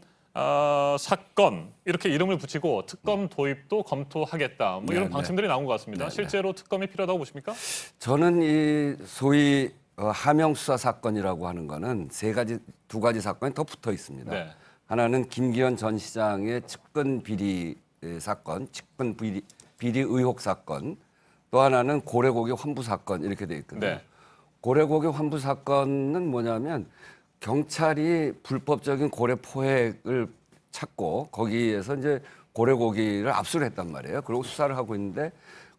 사건 이렇게 이름을 붙이고 특검 도입도 검토하겠다. 뭐 이런 방침들이 나온 것 같습니다. 실제로 특검이 필요하다고 보십니까? 저는 이 소위 하명 수사 사건이라고 하는 거는 두 가지 사건이 더 붙어 있습니다. 하나는 김기현 전 시장의 측근 비리 사건, 측근 비리 의혹 사건, 또 하나는 고래고기 환부 사건 이렇게 돼 있거든요. 고래고기 환부 사건은 뭐냐면 경찰이 불법적인 고래 포획을 찾고 거기에서 이제 고래고기를 압수를 했단 말이에요. 그리고 수사를 하고 있는데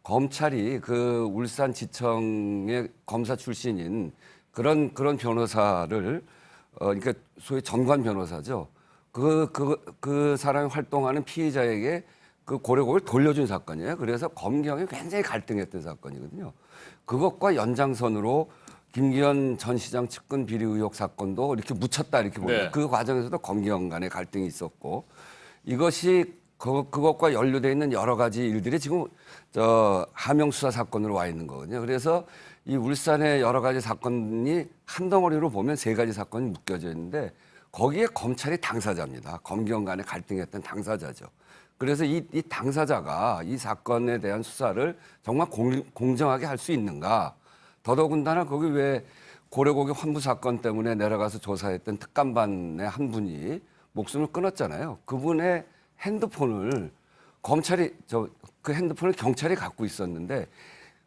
검찰이 그 울산지청의 검사 출신인 그런 변호사를 그러니까 소위 전관 변호사죠. 그 사람이 활동하는 피의자에게 그 고래고기를 돌려준 사건이에요. 그래서 검경이 굉장히 갈등했던 사건이거든요. 그것과 연장선으로 김기현 전 시장 측근 비리 의혹 사건도 이렇게 묻혔다 이렇게 보면 그 과정에서도 검경 간의 갈등이 있었고 이것이 그것과 연루돼 있는 여러 가지 일들이 지금 하명 수사 사건으로 와 있는 거거든요. 그래서 이 울산의 여러 가지 사건이 한 덩어리로 보면 3가지 사건이 묶여져 있는데 거기에 검찰이 당사자입니다. 검경 간에 갈등했던 당사자죠. 그래서 이 당사자가 이 사건에 대한 수사를 정말 공정하게 할 수 있는가? 더더군다나 거기 왜 고래고기 환부 사건 때문에 내려가서 조사했던 특감반의 한 분이 목숨을 끊었잖아요. 그분의 핸드폰을 그 핸드폰을 경찰이 갖고 있었는데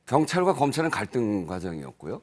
경찰과 검찰은 갈등 과정이었고요.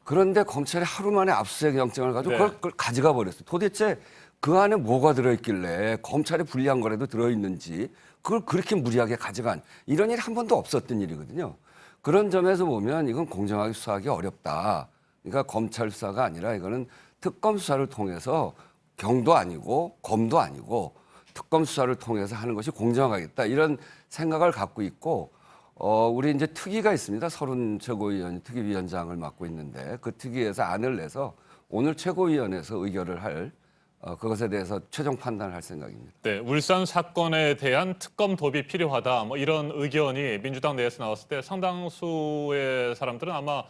그런데 검찰이 하루 만에 압수수색 영장을 가지고 그걸 가져가 버렸어요. 도대체 그 안에 뭐가 들어있길래 검찰의 불리한 거라도 들어있는지 그걸 그렇게 무리하게 가져간 이런 일이 한 번도 없었던 일이거든요. 그런 점에서 보면 이건 공정하게 수사하기 어렵다. 그러니까 검찰 수사가 아니라 이거는 특검 수사를 통해서 경도 아니고 검도 아니고 특검 수사를 통해서 하는 것이 공정하겠다. 이런 생각을 갖고 있고 우리 이제 특위가 있습니다. 서른 최고위원이 특위위원장을 맡고 있는데 그 특위에서 안을 내서 오늘 최고위원회에서 의결을 할 그것에 대해서 최종 판단을 할 생각입니다. 네, 울산 사건에 대한 특검 도입이 필요하다. 뭐 이런 의견이 민주당 내에서 나왔을 때 상당수의 사람들은 아마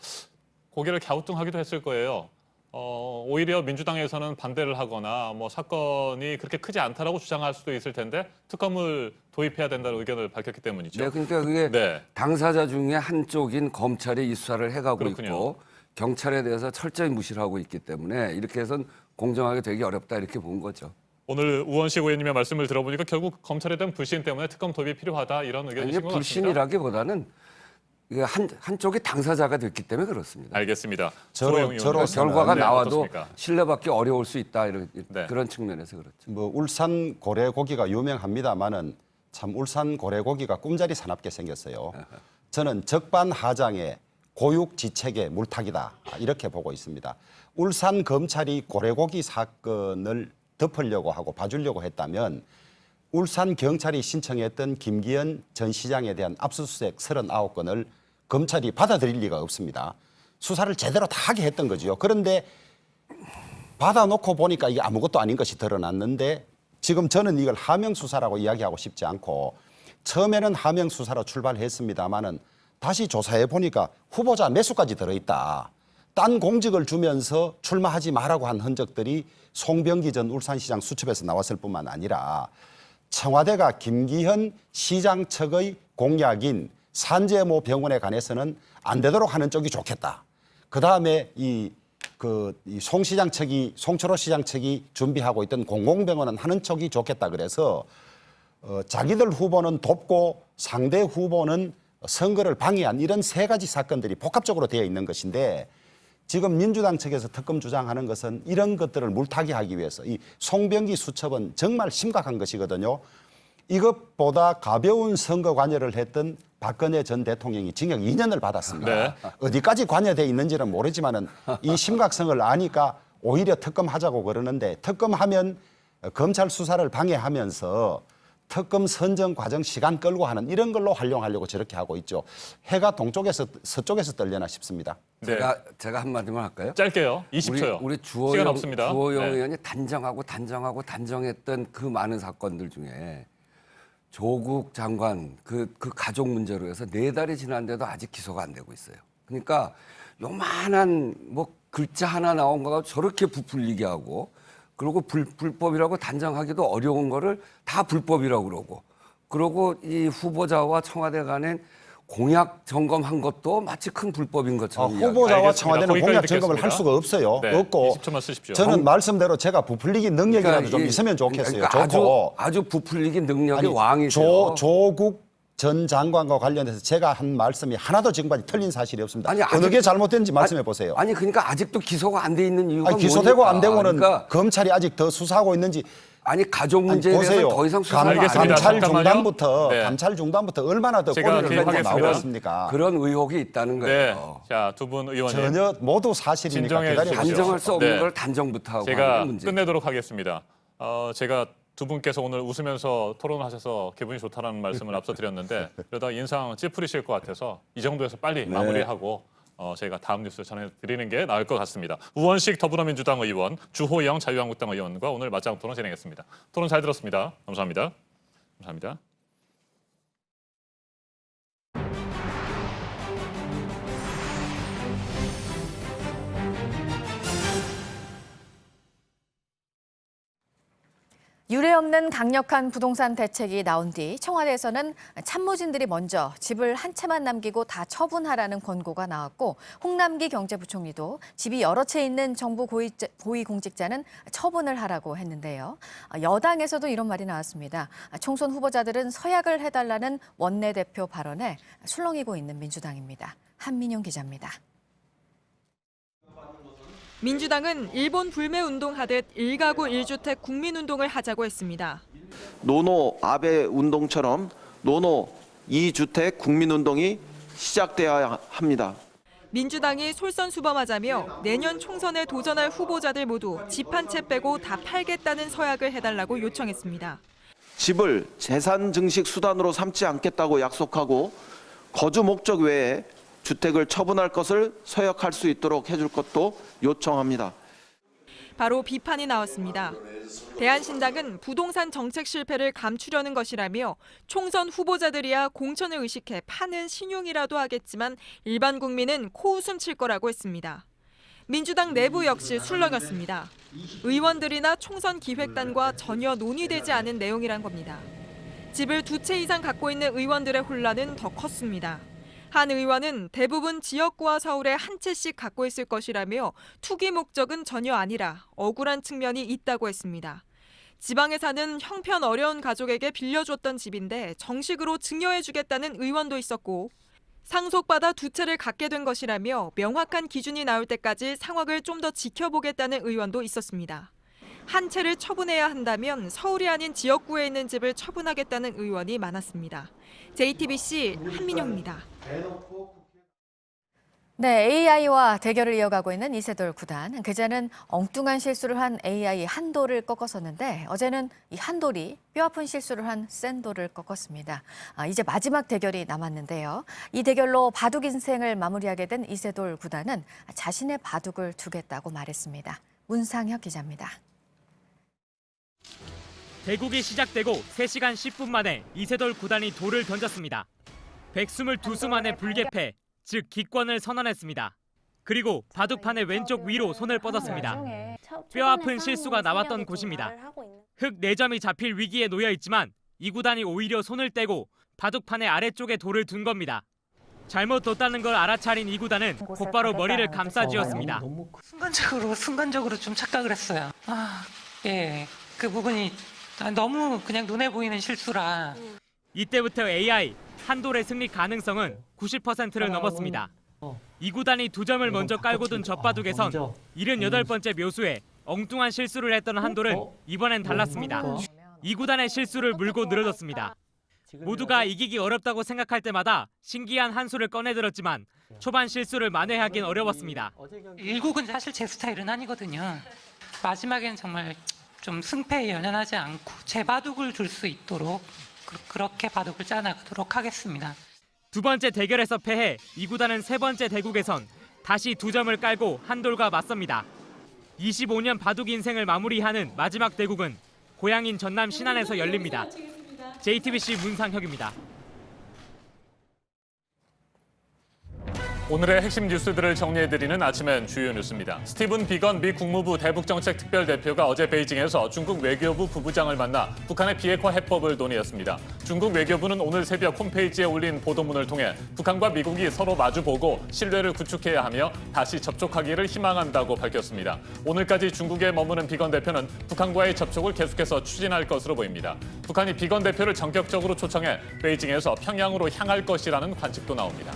고개를 갸우뚱하기도 했을 거예요. 오히려 민주당에서는 반대를 하거나 뭐 사건이 그렇게 크지 않다라고 주장할 수도 있을 텐데 특검을 도입해야 된다는 의견을 밝혔기 때문이죠. 네, 그러니까 그게 당사자 중에 한쪽인 검찰이 이 수사를 해가고 있고 경찰에 대해서 철저히 무시를 하고 있기 때문에 이렇게 해서는 공정하게 되기 어렵다 이렇게 본 거죠. 오늘 우원식 의원님의 말씀을 들어보니까 결국 검찰에 대한 불신 때문에 특검 도입이 필요하다 이런 의견이신 것 같습니다. 불신이라기보다는 한쪽이 당사자가 됐기 때문에 그렇습니다. 알겠습니다. 저로 결과가 나와도 신뢰받기 어려울 수 있다 이런 그런 측면에서 그렇죠. 뭐 울산 고래고기가 유명합니다만은 참 울산 고래고기가 꿈자리 사납게 생겼어요. 저는 적반하장의 고육지책의 물타기다 이렇게 보고 있습니다. 울산 검찰이 고래고기 사건을 덮으려고 하고 봐주려고 했다면 울산 경찰이 신청했던 김기현 전 시장에 대한 압수수색 39건을 검찰이 받아들일 리가 없습니다. 수사를 제대로 다 하게 했던 거죠. 그런데 받아놓고 보니까 이게 아무것도 아닌 것이 드러났는데 지금 저는 이걸 하명수사라고 이야기하고 싶지 않고 처음에는 하명수사로 출발했습니다마는 다시 조사해 보니까 후보자 매수까지 들어있다. 딴 공직을 주면서 출마하지 말라고 한 흔적들이 송병기 전 울산시장 수첩에서 나왔을 뿐만 아니라 청와대가 김기현 시장 측의 공약인 산재모 병원에 관해서는 안 되도록 하는 쪽이 좋겠다. 그다음에 송 시장 측이 송철호 시장 측이 준비하고 있던 공공병원은 하는 쪽이 좋겠다. 그래서 자기들 후보는 돕고 상대 후보는 선거를 방해한 이런 세 가지 사건들이 복합적으로 되어 있는 것인데 지금 민주당 측에서 특검 주장하는 것은 이런 것들을 물타기 하기 위해서 이 송병기 수첩은 정말 심각한 것이거든요. 이것보다 가벼운 선거 관여를 했던 박근혜 전 대통령이 징역 2년을 받았습니다. 네. 어디까지 관여되어 있는지는 모르지만은 이 심각성을 아니까 오히려 특검하자고 그러는데 특검하면 검찰 수사를 방해하면서 특검 선정 과정 시간 끌고 하는 이런 걸로 활용하려고 저렇게 하고 있죠. 해가 동쪽에서 서쪽에서 떨려나 싶습니다. 네. 제가 한마디만 할까요? 짧게요. 20초요. 우리 시간 없습니다. 주호영 네. 의원이 단정했던 그 많은 사건들 중에 조국 장관 그 가족 문제로 해서 4달이 지났는데도 아직 기소가 안 되고 있어요. 그러니까 요만한 뭐 글자 하나 나온 거가 저렇게 부풀리게 하고 그리고 불법이라고 단정하기도 어려운 거를 다 불법이라고 그러고 이 후보자와 청와대 간에 공약 점검한 것도 마치 큰 불법인 것처럼 후보자와 청와대는 공약 점검을 할 수가 없어요. 네, 없고 20초만 쓰십시오. 저는 말씀대로 제가 부풀리기 능력이라도 좀 있으면 좋겠어요. 좋고 아주 부풀리기 능력이 왕이죠. 조국 전 장관과 관련해서 제가 한 말씀이 하나도 지금까지 틀린 사실이 없습니다. 어느 게 잘못된지 말씀해 보세요. 아니 그러니까 아직도 기소가 안 돼 있는 이유가 기소되고 뭡니까? 안 되고는 그러니까 검찰이 아직 더 수사하고 있는지 아니 가족 문제에 대해서 더 이상 수사가 감찰 중단부터 얼마나 더 제가 꼬리를 나오겠습니까? 그런 의혹이 있다는 거예요. 네. 자, 두 분 의원님 전혀 모두 사실이니까 기다려보죠. 단정할 수 없는 걸 단정부터 하고 제가 하는 문제. 끝내도록 하겠습니다. 제가 두 분께서 오늘 웃으면서 토론하셔서 기분이 좋다는 말씀을 앞서 드렸는데 그러다 인상 찌푸리실 것 같아서 이 정도에서 빨리 마무리하고 저희가 다음 뉴스 전해드리는 게 나을 것 같습니다. 우원식 더불어민주당 의원, 주호영 자유한국당 의원과 오늘 맞짱 토론 진행했습니다. 토론 잘 들었습니다. 감사합니다. 감사합니다. 유례없는 강력한 부동산 대책이 나온 뒤 청와대에서는 참모진들이 먼저 집을 한 채만 남기고 다 처분하라는 권고가 나왔고 홍남기 경제부총리도 집이 여러 채 있는 정부 고위공직자는 처분을 하라고 했는데요. 여당에서도 이런 말이 나왔습니다. 총선 후보자들은 서약을 해달라는 원내대표 발언에 술렁이고 있는 민주당입니다. 한민용 기자입니다. 민주당은 일본 불매운동하듯 1가구 1주택 국민운동을 하자고 했습니다. 노노 아베 운동처럼 노노 2주택 국민운동이 시작돼야 합니다. 민주당이 솔선수범하자며 내년 총선에 도전할 후보자들 모두 집 한 채 빼고 다 팔겠다는 서약을 해달라고 요청했습니다. 집을 재산 증식 수단으로 삼지 않겠다고 약속하고 거주 목적 외에 주택을 처분할 것을 서약할 수 있도록 해줄 것도 요청합니다. 바로 비판이 나왔습니다. 대한신당은 부동산 정책 실패를 감추려는 것이라며 총선 후보자들이야 공천을 의식해 파는 신용이라도 하겠지만 일반 국민은 코웃음 칠 거라고 했습니다. 민주당 내부 역시 술렁였습니다. 의원들이나 총선 기획단과 전혀 논의되지 않은 내용이란 겁니다. 집을 2채 이상 갖고 있는 의원들의 혼란은 더 컸습니다. 한 의원은 대부분 지역구와 서울에 한 채씩 갖고 있을 것이라며 투기 목적은 전혀 아니라 억울한 측면이 있다고 했습니다. 지방에 사는 형편 어려운 가족에게 빌려줬던 집인데 정식으로 증여해주겠다는 의원도 있었고 상속받아 2채를 갖게 된 것이라며 명확한 기준이 나올 때까지 상황을 좀 더 지켜보겠다는 의원도 있었습니다. 한 채를 처분해야 한다면 서울이 아닌 지역구에 있는 집을 처분하겠다는 의원이 많았습니다. JTBC 한민용입니다. 네, AI와 대결을 이어가고 있는 이세돌 구단. 그제는 엉뚱한 실수를 한 AI 한돌을 꺾었었는데 어제는 이 한돌이 뼈아픈 실수를 한 센돌을 꺾었습니다. 이제 마지막 대결이 남았는데요. 이 대결로 바둑 인생을 마무리하게 된 이세돌 구단은 자신의 바둑을 두겠다고 말했습니다. 문상혁 기자입니다. 대국이 시작되고 3시간 10분 만에 이세돌 구단이 돌을 던졌습니다. 122수 만에 불개패, 즉 기권을 선언했습니다. 그리고 바둑판의 왼쪽 위로 손을 뻗었습니다. 뼈아픈 실수가 나왔던 곳입니다. 흑 4점이 잡힐 위기에 놓여 있지만 이 구단이 오히려 손을 떼고 바둑판의 아래쪽에 돌을 둔 겁니다. 잘못 뒀다는 걸 알아차린 이 구단은 곧바로 머리를 감싸쥐었습니다. 순간적으로 좀 착각을 했어요. 그 부분이 너무 그냥 눈에 보이는 실수라. 이때부터 AI 한돌의 승리 가능성은 90%를 넘었습니다. 이 구단이 2점을 먼저 깔고 둔 젖바둑에선 78번째 묘수에 엉뚱한 실수를 했던 한돌은 이번엔 달랐습니다. 이 구단의 실수를 물고 늘어졌습니다. 모두가 이기기 어렵다고 생각할 때마다 신기한 한 수를 꺼내들었지만 초반 실수를 만회하긴 어려웠습니다. 1국은 사실 제 스타일은 아니거든요. 마지막엔 정말 좀 승패에 연연하지 않고 제 바둑을 둘 수 있도록 그렇게 바둑을 짜나가도록 하겠습니다. 두 번째 대결에서 패해 이 구단은 세 번째 대국에선 다시 2점을 깔고 한돌과 맞섭니다. 25년 바둑 인생을 마무리하는 마지막 대국은 고향인 전남 신안에서 열립니다. JTBC 문상혁입니다. 오늘의 핵심 뉴스들을 정리해드리는 아침엔 주요 뉴스입니다. 스티븐 비건 미 국무부 대북정책 특별대표가 어제 베이징에서 중국 외교부 부부장을 만나 북한의 비핵화 해법을 논의했습니다. 중국 외교부는 오늘 새벽 홈페이지에 올린 보도문을 통해 북한과 미국이 서로 마주보고 신뢰를 구축해야 하며 다시 접촉하기를 희망한다고 밝혔습니다. 오늘까지 중국에 머무는 비건 대표는 북한과의 접촉을 계속해서 추진할 것으로 보입니다. 북한이 비건 대표를 전격적으로 초청해 베이징에서 평양으로 향할 것이라는 관측도 나옵니다.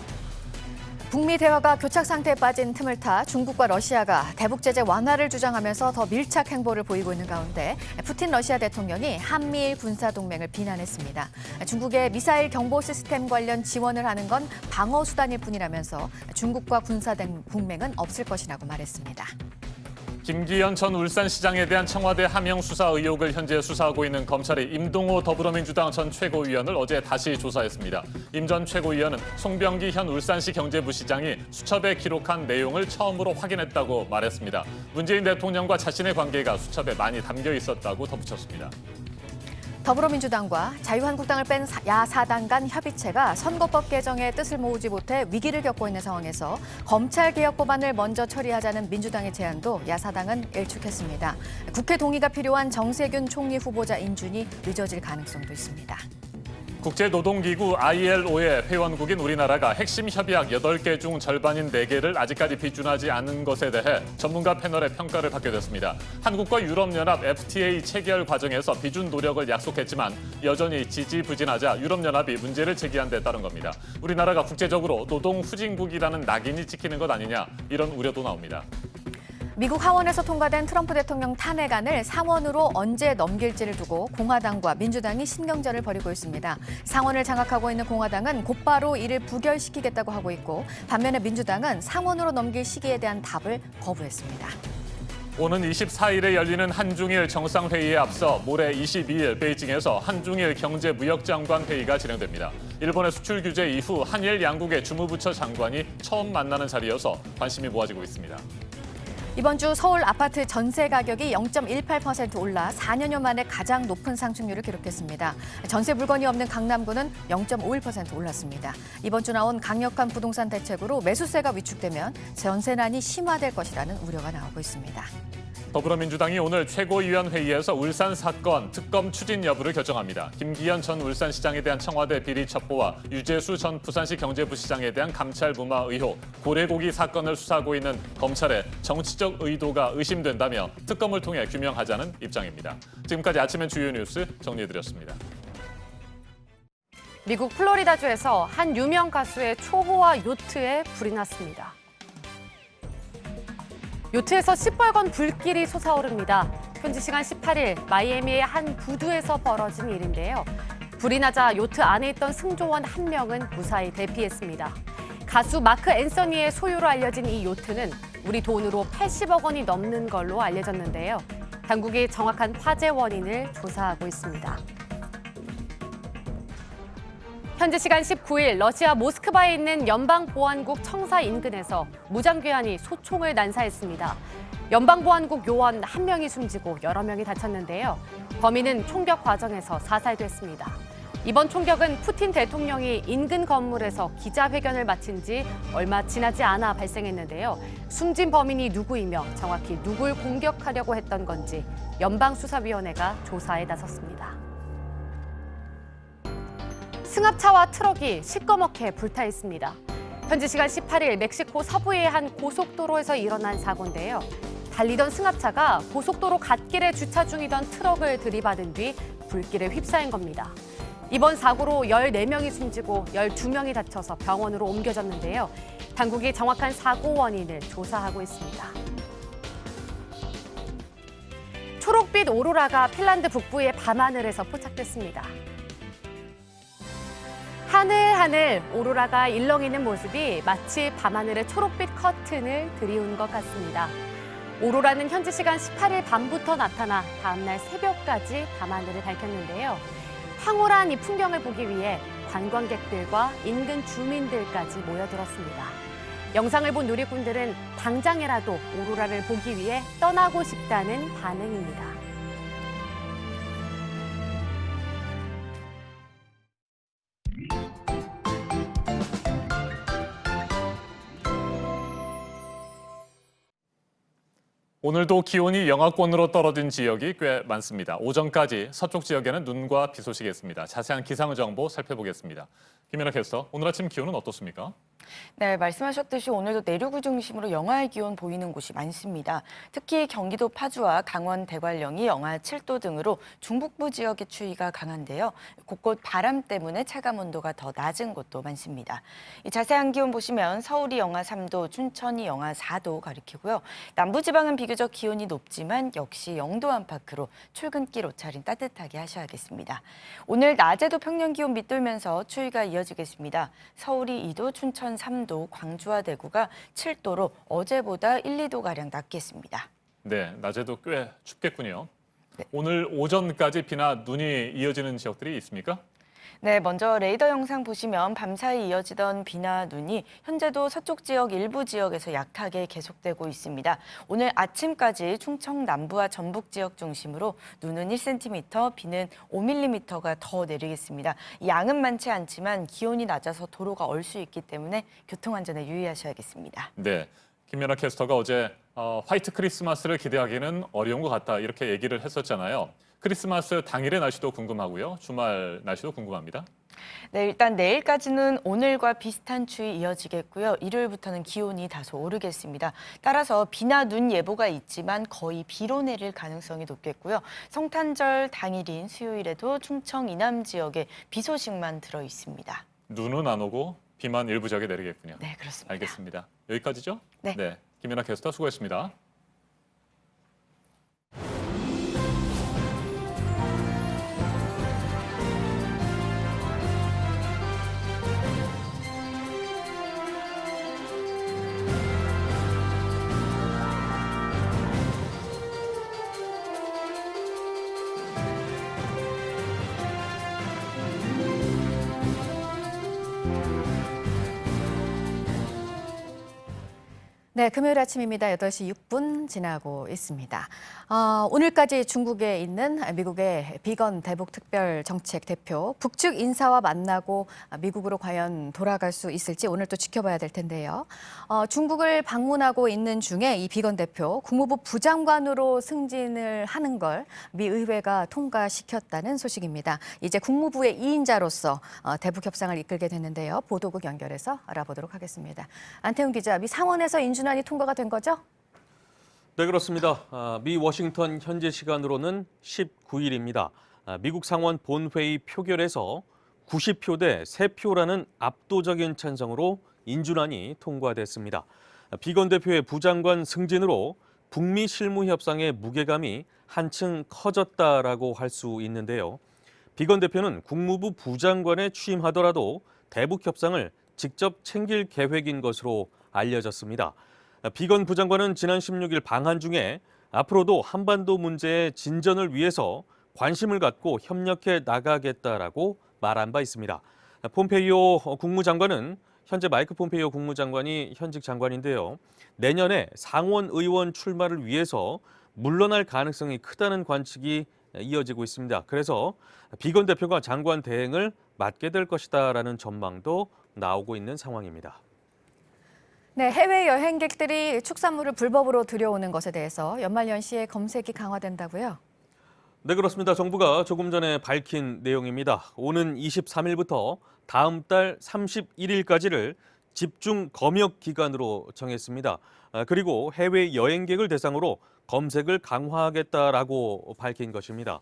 북미 대화가 교착 상태에 빠진 틈을 타 중국과 러시아가 대북 제재 완화를 주장하면서 더 밀착 행보를 보이고 있는 가운데 푸틴 러시아 대통령이 한미일 군사 동맹을 비난했습니다. 중국의 미사일 경보 시스템 관련 지원을 하는 건 방어 수단일 뿐이라면서 중국과 군사 동맹은 없을 것이라고 말했습니다. 김기현 전 울산시장에 대한 청와대 하명 수사 의혹을 현재 수사하고 있는 검찰이 임동호 더불어민주당 전 최고위원을 어제 다시 조사했습니다. 임 전 최고위원은 송병기 현 울산시 경제부시장이 수첩에 기록한 내용을 처음으로 확인했다고 말했습니다. 문재인 대통령과 자신의 관계가 수첩에 많이 담겨 있었다고 덧붙였습니다. 더불어민주당과 자유한국당을 뺀 야사당 간 협의체가 선거법 개정에 뜻을 모으지 못해 위기를 겪고 있는 상황에서 검찰개혁 법안을 먼저 처리하자는 민주당의 제안도 야사당은 일축했습니다. 국회 동의가 필요한 정세균 총리 후보자 인준이 늦어질 가능성도 있습니다. 국제노동기구 ILO의 회원국인 우리나라가 핵심 협약 8개 중 절반인 4개를 아직까지 비준하지 않은 것에 대해 전문가 패널의 평가를 받게 됐습니다. 한국과 유럽연합 FTA 체결 과정에서 비준 노력을 약속했지만 여전히 지지부진하자 유럽연합이 문제를 제기한 데 따른 겁니다. 우리나라가 국제적으로 노동 후진국이라는 낙인이 찍히는 것 아니냐 이런 우려도 나옵니다. 미국 하원에서 통과된 트럼프 대통령 탄핵안을 상원으로 언제 넘길지를 두고 공화당과 민주당이 신경전을 벌이고 있습니다. 상원을 장악하고 있는 공화당은 곧바로 이를 부결시키겠다고 하고 있고 반면에 민주당은 상원으로 넘길 시기에 대한 답을 거부했습니다. 오는 24일에 열리는 한중일 정상회의에 앞서 모레 22일 베이징에서 한중일 경제무역장관 회의가 진행됩니다. 일본의 수출 규제 이후 한일 양국의 주무부처 장관이 처음 만나는 자리여서 관심이 모아지고 있습니다. 이번 주 서울 아파트 전세 가격이 0.18% 올라 4년여 만에 가장 높은 상승률을 기록했습니다. 전세 물건이 없는 강남구는 0.51% 올랐습니다. 이번 주 나온 강력한 부동산 대책으로 매수세가 위축되면 전세난이 심화될 것이라는 우려가 나오고 있습니다. 더불어민주당이 오늘 최고위원 회의에서 울산 사건 특검 추진 여부를 결정합니다. 김기현 전 울산시장에 대한 청와대 비리 첩보와 유재수 전 부산시 경제부시장에 대한 감찰 무마 의혹, 고래고기 사건을 수사하고 있는 검찰의 정치적 의도가 의심된다며 특검을 통해 규명하자는 입장입니다. 지금까지 아침엔 주요 뉴스 정리해드렸습니다. 미국 플로리다주에서 한 유명 가수의 초호화 요트에 불이 났습니다. 요트에서 시뻘건 불길이 솟아오릅니다. 현지 시간 18일 마이애미의 한 부두에서 벌어진 일인데요. 불이 나자 요트 안에 있던 승조원 1명은 무사히 대피했습니다. 가수 마크 앤서니의 소유로 알려진 이 요트는 우리 돈으로 80억 원이 넘는 걸로 알려졌는데요. 당국이 정확한 화재 원인을 조사하고 있습니다. 현지 시간 19일 러시아 모스크바에 있는 연방보안국 청사 인근에서 무장괴한이 소총을 난사했습니다. 연방보안국 요원 1명이 숨지고 여러 명이 다쳤는데요. 범인은 총격 과정에서 사살됐습니다. 이번 총격은 푸틴 대통령이 인근 건물에서 기자회견을 마친 지 얼마 지나지 않아 발생했는데요. 숨진 범인이 누구이며 정확히 누굴 공격하려고 했던 건지 연방수사위원회가 조사에 나섰습니다. 승합차와 트럭이 시꺼멓게 불타 있습니다. 현지 시간 18일 멕시코 서부의 한 고속도로에서 일어난 사고인데요. 달리던 승합차가 고속도로 갓길에 주차 중이던 트럭을 들이받은 뒤 불길에 휩싸인 겁니다. 이번 사고로 14명이 숨지고 12명이 다쳐서 병원으로 옮겨졌는데요. 당국이 정확한 사고 원인을 조사하고 있습니다. 초록빛 오로라가 핀란드 북부의 밤하늘에서 포착됐습니다. 하늘하늘 오로라가 일렁이는 모습이 마치 밤하늘의 초록빛 커튼을 드리운 것 같습니다. 오로라는 현지 시간 18일 밤부터 나타나 다음날 새벽까지 밤하늘을 밝혔는데요. 황홀한 이 풍경을 보기 위해 관광객들과 인근 주민들까지 모여들었습니다. 영상을 본 누리꾼들은 당장이라도 오로라를 보기 위해 떠나고 싶다는 반응입니다. 오늘도 기온이 영하권으로 떨어진 지역이 꽤 많습니다. 오전까지 서쪽 지역에는 눈과 비 소식이 있습니다. 자세한 기상 정보 살펴보겠습니다. 김연아 캐스터, 오늘 아침 기온은 어떻습니까? 네, 말씀하셨듯이 오늘도 내륙을 중심으로 영하의 기온 보이는 곳이 많습니다. 특히 경기도 파주와 강원 대관령이 영하 7도 등으로 중북부 지역의 추위가 강한데요. 곳곳 바람 때문에 체감 온도가 더 낮은 곳도 많습니다. 이 자세한 기온 보시면 서울이 영하 3도, 춘천이 영하 4도 가리키고요. 남부지방은 비교적 기온이 높지만 역시 영도 안팎으로 출근길 옷차림 따뜻하게 하셔야겠습니다. 오늘 낮에도 평년 기온 밑돌면서 추위가 이어지겠습니다. 서울이 2도, 춘천 3도, 광주와 대구가 7도로 어제보다 1, 2도가량 낮겠습니다. 네, 낮에도 꽤 춥겠군요. 네. 오늘 오전까지 비나 눈이 이어지는 지역들이 있습니까? 네, 먼저 레이더 영상 보시면 밤사이 이어지던 비나 눈이 현재도 서쪽 지역 일부 지역에서 약하게 계속되고 있습니다. 오늘 아침까지 충청 남부와 전북 지역 중심으로 눈은 1cm, 비는 5mm가 더 내리겠습니다. 양은 많지 않지만 기온이 낮아서 도로가 얼 수 있기 때문에 교통안전에 유의하셔야겠습니다. 네, 김연아 캐스터가 어제 화이트 크리스마스를 기대하기는 어려운 것 같다 이렇게 얘기를 했었잖아요. 크리스마스 당일의 날씨도 궁금하고요. 주말 날씨도 궁금합니다. 네, 일단 내일까지는 오늘과 비슷한 추위 이어지겠고요. 일요일부터는 기온이 다소 오르겠습니다. 따라서 비나 눈 예보가 있지만 거의 비로 내릴 가능성이 높겠고요. 성탄절 당일인 수요일에도 충청 이남 지역에 비 소식만 들어 있습니다. 눈은 안 오고 비만 일부 지역에 내리겠군요. 네, 그렇습니다. 알겠습니다. 여기까지죠? 네. 김연아 캐스터 수고했습니다. 네, 금요일 아침입니다. 8시 6분 지나고 있습니다. 오늘까지 중국에 있는 미국의 비건 대북 특별 정책 대표 북측 인사와 만나고 미국으로 과연 돌아갈 수 있을지 오늘 또 지켜봐야 될 텐데요. 중국을 방문하고 있는 중에 이 비건 대표 국무부 부장관으로 승진을 하는 걸 미 의회가 통과시켰다는 소식입니다. 이제 국무부의 2인자로서 대북 협상을 이끌게 됐는데요. 보도국 연결해서 알아보도록 하겠습니다. 안태훈 기자, 미 상원에서 인준안이 통과가 된 거죠? 네, 그렇습니다. 미 워싱턴 현지 시간으로는 19일입니다. 미국 상원 본회의 표결에서 90표 대 3표라는 압도적인 찬성으로 인준안이 통과됐습니다. 비건 대표의 부장관 승진으로 북미 실무 협상의 무게감이 한층 커졌다라고 할 수 있는데요. 비건 대표는 국무부 부장관에 취임하더라도 대북 협상을 직접 챙길 계획인 것으로 알려졌습니다. 비건 부장관은 지난 16일 방한 중에 앞으로도 한반도 문제의 진전을 위해서 관심을 갖고 협력해 나가겠다라고 말한 바 있습니다. 폼페이오 국무장관은 현재 마이크 폼페이오 국무장관이 현직 장관인데요. 내년에 상원 의원 출마를 위해서 물러날 가능성이 크다는 관측이 이어지고 있습니다. 그래서 비건 대표가 장관 대행을 맡게 될 것이다라는 전망도 나오고 있는 상황입니다. 네, 해외 여행객들이 축산물을 불법으로 들여오는 것에 대해서 연말연시에 검색이 강화된다고요? 네, 그렇습니다. 정부가 조금 전에 밝힌 내용입니다. 오는 23일부터 다음 달 31일까지를 집중 검역 기간으로 정했습니다. 그리고 해외 여행객을 대상으로 검색을 강화하겠다라고 밝힌 것입니다.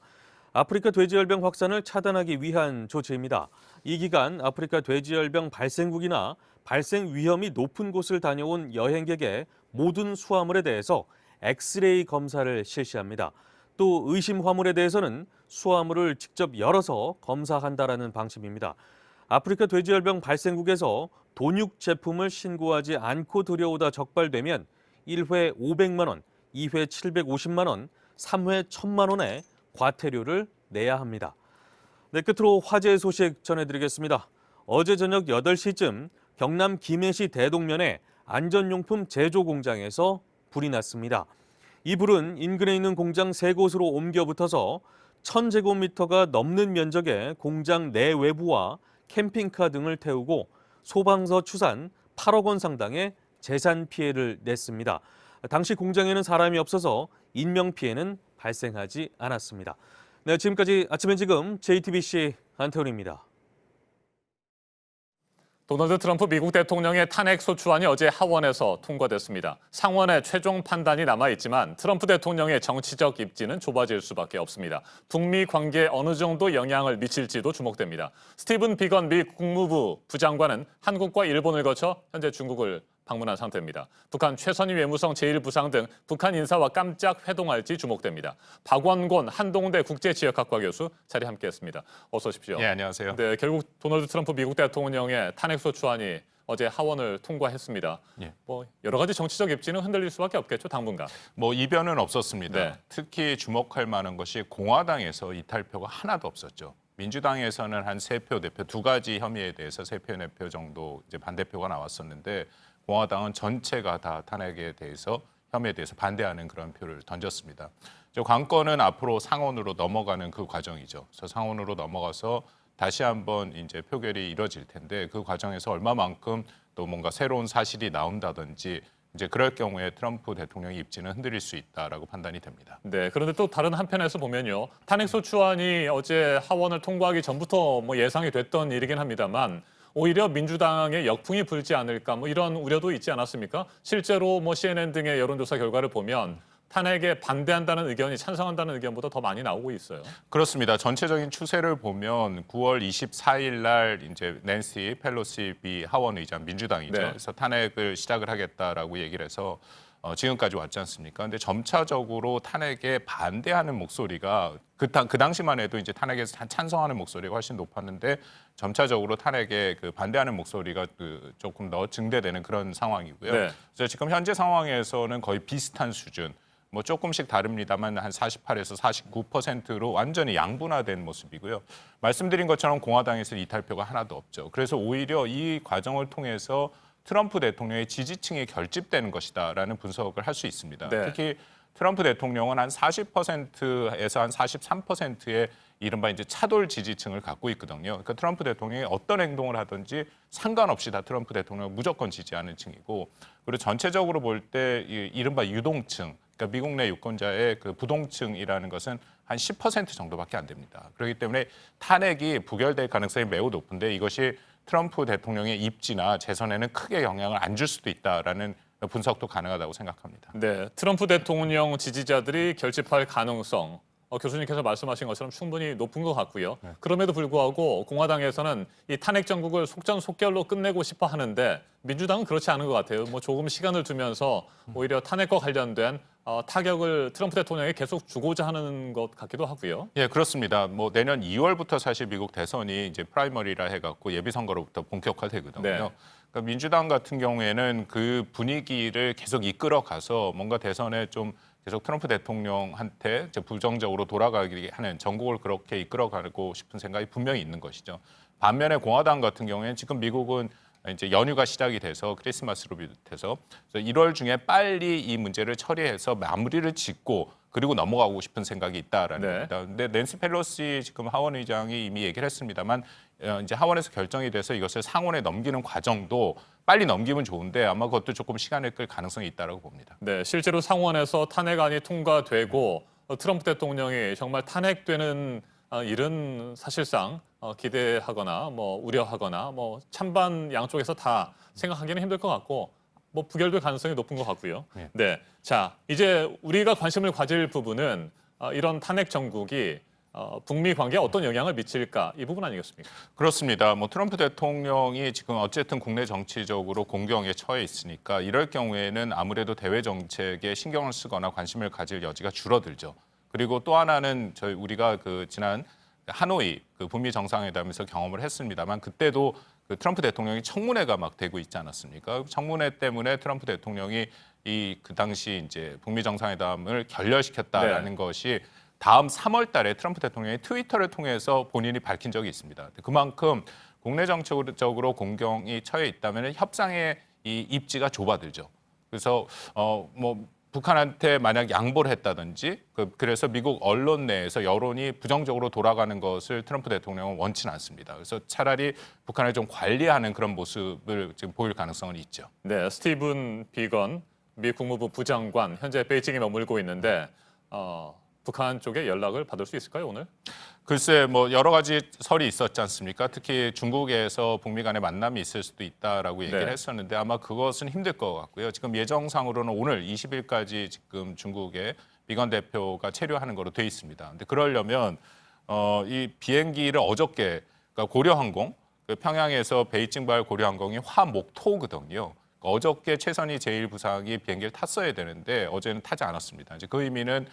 아프리카 돼지열병 확산을 차단하기 위한 조치입니다. 이 기간 아프리카 돼지열병 발생국이나 발생 위험이 높은 곳을 다녀온 여행객의 모든 수화물에 대해서 엑스레이 검사를 실시합니다. 또 의심 화물에 대해서는 수화물을 직접 열어서 검사한다라는 방침입니다. 아프리카 돼지열병 발생국에서 돈육 제품을 신고하지 않고 들여오다 적발되면 1회 500만 원, 2회 750만 원, 3회 1000만 원의 과태료를 내야 합니다. 네, 끝으로 화재 소식 전해드리겠습니다. 어제 저녁 8시쯤 경남 김해시 대동면의 안전용품 제조 공장에서 불이 났습니다. 이 불은 인근에 있는 공장 3곳으로 옮겨 붙어서 1000제곱미터가 넘는 면적의 공장 내외부와 캠핑카 등을 태우고 소방서 추산 8억 원 상당의 재산 피해를 냈습니다. 당시 공장에는 사람이 없어서 인명 피해는 발생하지 않았습니다. 네, 지금까지 아침엔 지금 JTBC 안태훈입니다. 도널드 트럼프 미국 대통령의 탄핵 소추안이 어제 하원에서 통과됐습니다. 상원의 최종 판단이 남아있지만 트럼프 대통령의 정치적 입지는 좁아질 수밖에 없습니다. 북미 관계에 어느 정도 영향을 미칠지도 주목됩니다. 스티븐 비건 미 국무부 부장관은 한국과 일본을 거쳐 현재 중국을 방문한 상태입니다. 북한 최선희 외무성 제1부상 등 북한 인사와 깜짝 회동할지 주목됩니다. 박원곤 한동대 국제지역학과 교수 자리 함께했습니다. 어서 오십시오. 네, 안녕하세요. 네, 결국 도널드 트럼프 미국 대통령의 탄핵소추안이 어제 하원을 통과했습니다. 예. 여러 가지 정치적 입지는 흔들릴 수밖에 없겠죠, 당분간. 이변은 없었습니다. 네. 특히 주목할 만한 것이 공화당에서 이탈표가 하나도 없었죠. 민주당에서는 한 3표, 4표, 2가지 혐의에 대해서 3표, 4표 정도 이제 반대표가 나왔었는데 공화당은 전체가 다 탄핵에 대해서 혐의에 대해서 반대하는 그런 표를 던졌습니다. 관건은 앞으로 상원으로 넘어가는 그 과정이죠. 그래서 상원으로 넘어가서 다시 한번 이제 표결이 이뤄질 텐데 그 과정에서 얼마만큼 또 뭔가 새로운 사실이 나온다든지 이제 그럴 경우에 트럼프 대통령의 입지는 흔들릴 수 있다라고 판단이 됩니다. 네, 그런데 또 다른 한편에서 보면요, 탄핵소추안이 어제 하원을 통과하기 전부터 예상이 됐던 일이긴 합니다만. 오히려 민주당의 역풍이 불지 않을까 이런 우려도 있지 않았습니까? 실제로 CNN 등의 여론조사 결과를 보면 탄핵에 반대한다는 의견이 찬성한다는 의견보다 더 많이 나오고 있어요. 그렇습니다. 전체적인 추세를 보면 9월 24일 날 이제 낸시 펠로시 미 하원 의장 민주당이죠. 네. 그래서 탄핵을 시작을 하겠다라고 얘기를 해서 지금까지 왔지 않습니까? 근데 점차적으로 탄핵에 반대하는 목소리가 그 당시만 해도 이제 탄핵에 찬성하는 목소리가 훨씬 높았는데 점차적으로 탄핵에 반대하는 목소리가 조금 더 증대되는 그런 상황이고요. 네. 그래서 지금 현재 상황에서는 거의 비슷한 수준. 조금씩 다릅니다만 한 48에서 49%로 완전히 양분화된 모습이고요. 말씀드린 것처럼 공화당에서 이탈표가 하나도 없죠. 그래서 오히려 이 과정을 통해서 트럼프 대통령의 지지층이 결집되는 것이다라는 분석을 할 수 있습니다. 네. 특히 트럼프 대통령은 한 40%에서 한 43%의 이른바 이제 차돌 지지층을 갖고 있거든요. 그러니까 트럼프 대통령이 어떤 행동을 하든지 상관없이 다 트럼프 대통령을 무조건 지지하는 층이고, 그리고 전체적으로 볼 때 이른바 유동층, 그러니까 미국 내 유권자의 그 부동층이라는 것은 한 10% 정도밖에 안 됩니다. 그렇기 때문에 탄핵이 부결될 가능성이 매우 높은데 이것이 트럼프 대통령의 입지나 재선에는 크게 영향을 안 줄 수도 있다라는 분석도 가능하다고 생각합니다. 네, 트럼프 대통령 지지자들이 결집할 가능성, 교수님께서 말씀하신 것처럼 충분히 높은 것 같고요. 네. 그럼에도 불구하고 공화당에서는 이 탄핵 정국을 속전속결로 끝내고 싶어 하는데 민주당은 그렇지 않은 것 같아요. 조금 시간을 두면서 오히려 탄핵과 관련된 타격을 트럼프 대통령이 계속 주고자 하는 것 같기도 하고요. 예, 그렇습니다. 내년 2월부터 사실 미국 대선이 이제 프라이머리라 해갖고 예비 선거로부터 본격화되거든요. 네. 그러니까 민주당 같은 경우에는 그 분위기를 계속 이끌어가서 뭔가 대선에 좀 계속 트럼프 대통령한테 이제 부정적으로 돌아가게 하는 전국을 그렇게 이끌어가고 싶은 생각이 분명히 있는 것이죠. 반면에 공화당 같은 경우에는 지금 미국은 이제 연휴가 시작이 돼서 크리스마스로 비롯해서 1월 중에 빨리 이 문제를 처리해서 마무리를 짓고 그리고 넘어가고 싶은 생각이 있다라는 겁니다. 근데 낸시 펠로시 지금 하원 의장이 이미 얘기를 했습니다만 이제 하원에서 결정이 돼서 이것을 상원에 넘기는 과정도 빨리 넘기면 좋은데 아마 그것도 조금 시간을 끌 가능성이 있다라고 봅니다. 네, 실제로 상원에서 탄핵안이 통과되고 트럼프 대통령이 정말 탄핵되는 일은 사실상 기대하거나 뭐 우려하거나 뭐 찬반 양쪽에서 다 생각하기는 힘들 것 같고 뭐 부결될 가능성이 높은 것 같고요. 네, 자 이제 우리가 관심을 가질 부분은 이런 탄핵 정국이 북미 관계에 어떤 영향을 미칠까 이 부분 아니겠습니까? 그렇습니다. 뭐 트럼프 대통령이 지금 어쨌든 국내 정치적으로 공경에 처해 있으니까 이럴 경우에는 아무래도 대외 정책에 신경을 쓰거나 관심을 가질 여지가 줄어들죠. 그리고 또 하나는 우리가 그 지난 하노이 그 북미 정상회담에서 경험을 했습니다만 그때도 그 트럼프 대통령이 청문회가 막 되고 있지 않았습니까? 청문회 때문에 트럼프 대통령이 그 당시 이제 북미 정상회담을 결렬시켰다라는 것이 다음 3월 달에 트럼프 대통령이 트위터를 통해서 본인이 밝힌 적이 있습니다. 그만큼 국내 정책적으로 공경이 처해 있다면 협상의 이 입지가 좁아들죠. 그래서 뭐 북한한테 만약 양보를 했다든지 그래서 미국 언론 내에서 여론이 부정적으로 돌아가는 것을 트럼프 대통령은 원치는 않습니다. 그래서 차라리 북한을 좀 관리하는 그런 모습을 지금 보일 가능성은 있죠. 네, 스티븐 비건 미 국무부 부장관 현재 베이징에 머물고 있는데 북한 쪽에 연락을 받을 수 있을까요, 오늘? 글쎄, 뭐 여러 가지 설이 있었지 않습니까? 특히 중국에서 북미 간의 만남이 있을 수도 있다라고 얘기를 했었는데 아마 그것은 힘들 것 같고요. 지금 예정상으로는 오늘 20일까지 지금 중국에 비건 대표가 체류하는 거로 돼 있습니다. 근데 그러려면 이 비행기를 어저께 그러니까 고려항공 평양에서 베이징발 고려항공이 화목토거든요. 어저께 최선희 제1부상이 비행기를 탔어야 되는데 어제는 타지 않았습니다. 이제 그 의미는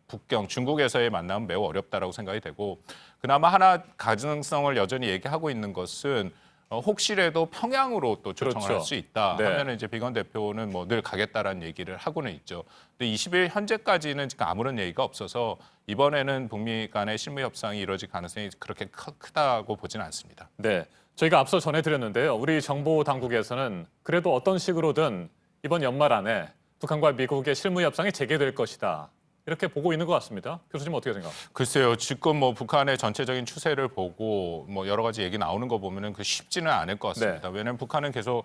북경 중국에서의 만남은 매우 어렵다라고 생각이 되고 그나마 하나 가능성을 여전히 얘기하고 있는 것은 혹시라도 평양으로 또 초청을 할 수 있다 하면 이제 비건 대표는 뭐 늘 가겠다라는 얘기를 하고는 있죠. 근데 20일 현재까지는 지금 아무런 얘기가 없어서 이번에는 북미 간의 실무 협상이 이루어질 가능성이 그렇게 크다고 보지는 않습니다. 네. 저희가 앞서 전해드렸는데요. 우리 정보 당국에서는 그래도 어떤 식으로든 이번 연말 안에 북한과 미국의 실무 협상이 재개될 것이다. 이렇게 보고 있는 것 같습니다. 교수님 어떻게 생각하세요? 글쎄요. 지금 뭐 북한의 전체적인 추세를 보고 뭐 여러 가지 얘기 나오는 거 보면은 그 쉽지는 않을 것 같습니다. 왜냐하면 북한은 계속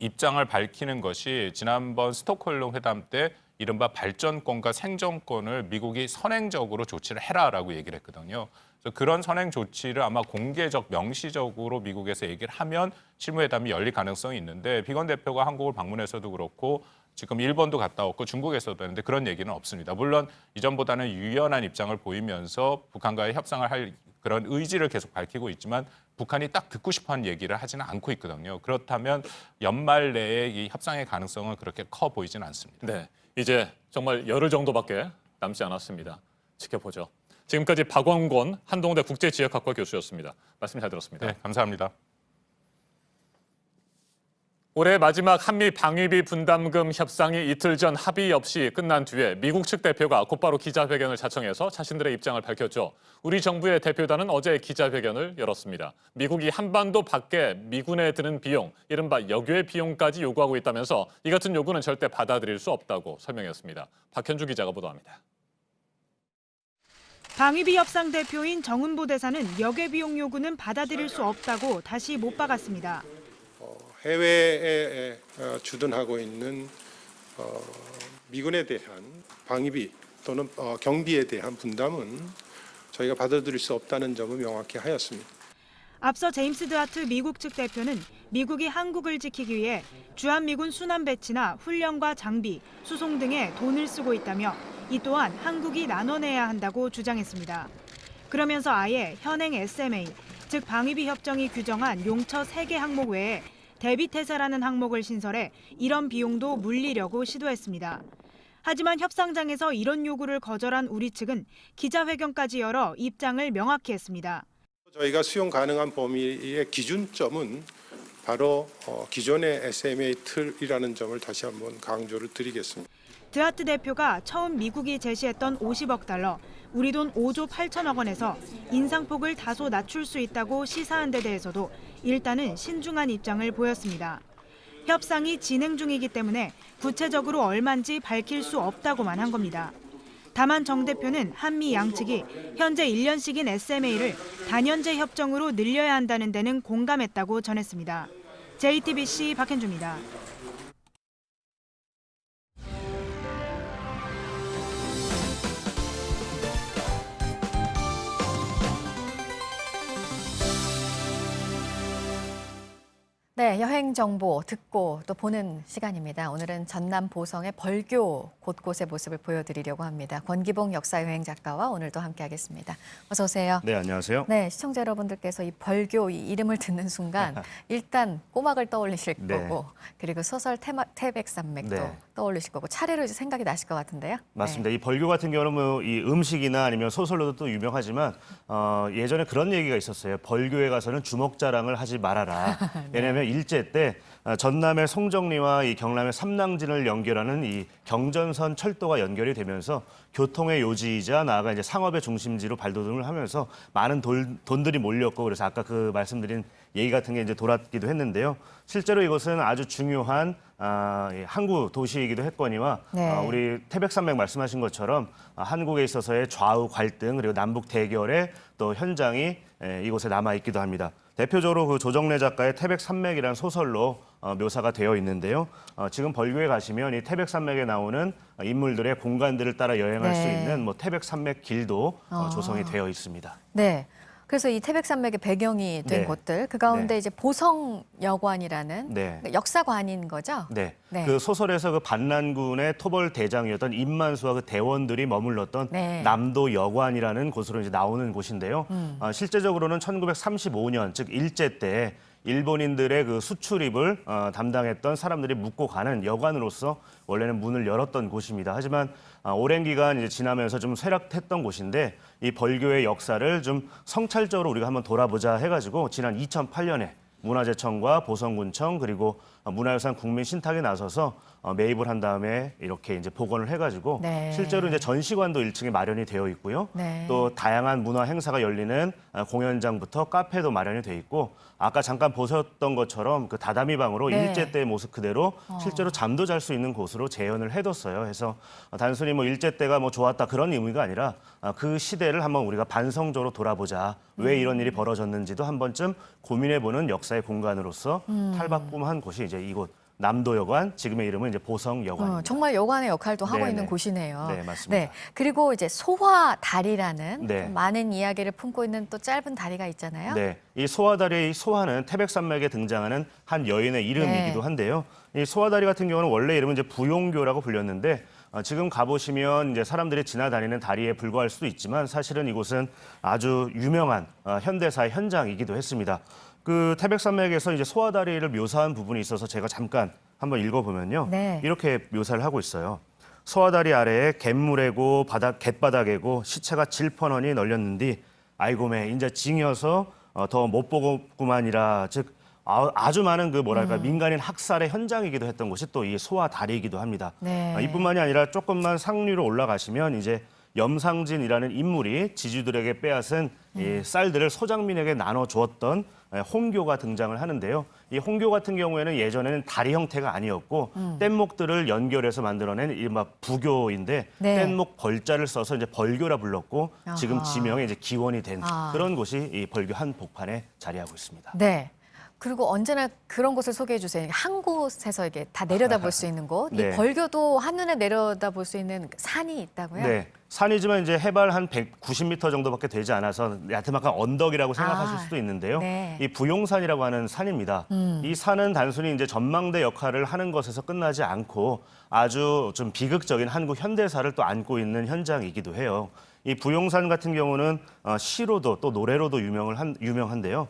입장을 밝히는 것이 지난번 스톡홀름 회담 때 이른바 발전권과 생존권을 미국이 선행적으로 조치를 해라라고 얘기를 했거든요. 그래서 그런 선행 조치를 아마 공개적, 명시적으로 미국에서 얘기를 하면 실무회담이 열릴 가능성이 있는데 비건 대표가 한국을 방문해서도 그렇고 지금 일본도 갔다 왔고 중국에서도 했는데 그런 얘기는 없습니다. 물론 이전보다는 유연한 입장을 보이면서 북한과의 협상을 할 그런 의지를 계속 밝히고 있지만 북한이 딱 듣고 싶어하는 얘기를 하지는 않고 있거든요. 그렇다면 연말 내에 이 협상의 가능성은 그렇게 커 보이지는 않습니다. 네, 이제 정말 열흘 정도밖에 남지 않았습니다. 지켜보죠. 지금까지 박원권 한동대 국제지역학과 교수였습니다. 말씀 잘 들었습니다. 네, 감사합니다. 올해 마지막 한미 방위비 분담금 협상이 이틀 전 합의 없이 끝난 뒤에 미국 측 대표가 곧바로 기자회견을 자청해서 자신들의 입장을 밝혔죠. 우리 정부의 대표단은 어제 기자회견을 열었습니다. 미국이 한반도 밖에 미군에 드는 비용, 이른바 역외 비용까지 요구하고 있다면서 이 같은 요구는 절대 받아들일 수 없다고 설명했습니다. 박현주 기자가 보도합니다. 방위비 협상 대표인 정은보 대사는 역외 비용 요구는 받아들일 수 없다고 다시 못 박았습니다. 해외에 주둔하고 있는 미군에 대한 방위비 또는 경비에 대한 분담은 저희가 받아들일 수 없다는 점을 명확히 하였습니다. 앞서 제임스 드하트 미국 측 대표는 미국이 한국을 지키기 위해 주한미군 순환 배치나 훈련과 장비, 수송 등에 돈을 쓰고 있다며 이 또한 한국이 나눠내야 한다고 주장했습니다. 그러면서 아예 현행 SMA, 즉 방위비 협정이 규정한 용처 3개 항목 외에 대비태세라는 항목을 신설해 이런 비용도 물리려고 시도했습니다. 하지만 협상장에서 이런 요구를 거절한 우리 측은 기자회견까지 열어 입장을 명확히 했습니다. 저희가 수용 가능한 범위의 기준점은 바로 기존의 SMA 틀이라는 점을 다시 한번 강조를 드리겠습니다. 드하트 대표가 처음 미국이 제시했던 50억 달러, 우리 돈 5조 8천억 원에서 인상폭을 다소 낮출 수 있다고 시사한 데 대해서도 일단은 신중한 입장을 보였습니다. 협상이 진행 중이기 때문에 구체적으로 얼마인지 밝힐 수 없다고만 한 겁니다. 다만 정 대표는 한미 양측이 현재 1년씩인 SMA를 단연제 협정으로 늘려야 한다는 데는 공감했다고 전했습니다. JTBC 박현주입니다. 네, 여행 정보 듣고 또 보는 시간입니다. 오늘은 전남 보성의 벌교 곳곳의 모습을 보여드리려고 합니다. 권기봉 역사여행 작가와 오늘도 함께하겠습니다. 어서 오세요. 네, 안녕하세요. 네, 시청자 여러분들께서 이 벌교 이 이름을 듣는 순간 일단 꼬막을 떠올리실 거고 그리고 소설 태백산맥도 떠올리실 거고 차례로 이제 생각이 나실 것 같은데요. 맞습니다. 이 벌교 같은 경우는 뭐 이 음식이나 아니면 소설로도 또 유명하지만 예전에 그런 얘기가 있었어요. 벌교에 가서는 주먹 자랑을 하지 말아라. 왜냐하면 일제 때 전남의 송정리와 이 경남의 삼낭진을 연결하는 이 경전선 철도가 연결이 되면서 교통의 요지이자 나아가 이제 상업의 중심지로 발돋움을 하면서 많은 돈들이 몰렸고 그래서 아까 그 말씀드린 얘기 같은 게 이제 돌았기도 했는데요. 실제로 이것은 아주 중요한 항구 도시이기도 했거니와 우리 태백산맥 말씀하신 것처럼 한국에 있어서의 좌우 갈등 그리고 남북 대결의 또 현장이 이곳에 남아 있기도 합니다. 대표적으로 그 조정래 작가의 태백산맥이라는 소설로 묘사가 되어 있는데요. 지금 벌교에 가시면 이 태백산맥에 나오는 인물들의 공간들을 따라 여행할 수 있는 뭐 태백산맥 길도 조성이 되어 있습니다. 네. 그래서 이 태백산맥의 배경이 된 곳들 그 가운데 이제 보성여관이라는 역사관인 거죠? 네. 그 소설에서 그 반란군의 토벌 대장이었던 임만수와 그 대원들이 머물렀던 남도 여관이라는 곳으로 이제 나오는 곳인데요. 실제적으로는 1935년 즉 일제 때 일본인들의 그 수출입을 담당했던 사람들이 묵고 가는 여관으로서 원래는 문을 열었던 곳입니다. 하지만 오랜 기간 이제 지나면서 좀 쇠락했던 곳인데 이 벌교의 역사를 좀 성찰적으로 우리가 한번 돌아보자 해가지고 지난 2008년에 문화재청과 보성군청 그리고 문화유산 국민신탁에 나서서 매입을 한 다음에 이렇게 이제 복원을 해가지고 실제로 이제 전시관도 1층에 마련이 되어 있고요. 또 다양한 문화 행사가 열리는 공연장부터 카페도 마련이 돼 있고 아까 잠깐 보셨던 것처럼 그 다다미 방으로 일제 때의 모습 그대로 실제로 잠도 잘 수 있는 곳으로 재현을 해뒀어요. 그래서 단순히 뭐 일제 때가 뭐 좋았다 그런 의미가 아니라 그 시대를 한번 우리가 반성적으로 돌아보자. 왜 이런 일이 벌어졌는지도 한 번쯤 고민해보는 역사의 공간으로서 탈바꿈한 곳이 이제 이곳. 남도여관, 지금의 이름은 이제 보성여관입니다. 정말 여관의 역할도 하고 있는 곳이네요. 네, 맞습니다. 네, 그리고 이제 소화다리라는 많은 이야기를 품고 있는 또 짧은 다리가 있잖아요. 네, 이 소화다리의 소화는 태백산맥에 등장하는 한 여인의 이름이기도 한데요. 이 소화다리 같은 경우는 원래 이름은 이제 부용교라고 불렸는데 지금 가보시면 이제 사람들이 지나다니는 다리에 불과할 수도 있지만 사실은 이곳은 아주 유명한 현대사의 현장이기도 했습니다. 그 태백산맥에서 이제 소화다리를 묘사한 부분이 있어서 제가 잠깐 한번 읽어보면요. 이렇게 묘사를 하고 있어요. 소화다리 아래에 갯물에고 갯바닥에고 시체가 질펀하니 널렸는디 아이고매 인자 징여서 더 못 보고구만이라 즉 아주 많은 그 뭐랄까 민간인 학살의 현장이기도 했던 곳이 또 이 소화다리이기도 합니다. 이뿐만이 아니라 조금만 상류로 올라가시면 이제 염상진이라는 인물이 지주들에게 빼앗은 이 쌀들을 소장민에게 나눠 주었던 홍교가 등장을 하는데요. 이 홍교 같은 경우에는 예전에는 다리 형태가 아니었고 뗏목들을 연결해서 만들어낸 이른바 부교인데 뗏목 벌자를 써서 이제 벌교라 불렀고 지금 지명의 이제 기원이 된 그런 곳이 이 벌교 한복판에 자리하고 있습니다. 네. 그리고 언제나 그런 곳을 소개해 주세요. 한 곳에서 이게 다 내려다볼 수 있는 곳. 이 벌교도 한눈에 내려다볼 수 있는 산이 있다고요? 네. 산이지만 이제 해발 한 190m 정도밖에 되지 않아서 야트막한 언덕이라고 생각하실 수도 있는데요. 이 부용산이라고 하는 산입니다. 이 산은 단순히 이제 전망대 역할을 하는 것에서 끝나지 않고 아주 좀 비극적인 한국 현대사를 또 안고 있는 현장이기도 해요. 이 부용산 같은 경우는 시로도 또 노래로도 유명한데요.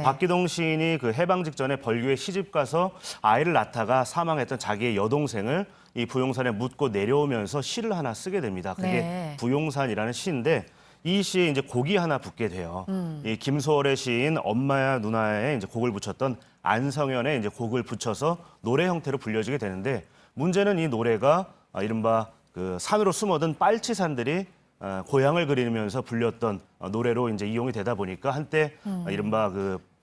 박기동 시인이 그 해방 직전에 벌교에 시집 가서 아이를 낳다가 사망했던 자기의 여동생을 이 부용산에 묻고 내려오면서 시를 하나 쓰게 됩니다. 그게 부용산이라는 시인데 이 시에 이제 곡이 하나 붙게 돼요. 이 김소월의 시인 엄마야 누나에 이제 곡을 붙였던 안성현의 이제 곡을 붙여서 노래 형태로 불려지게 되는데 문제는 이 노래가 이른바 그 산으로 숨어든 빨치산들이 고향을 그리면서 불렸던 노래로 이제 이용이 되다 보니까 한때 이른바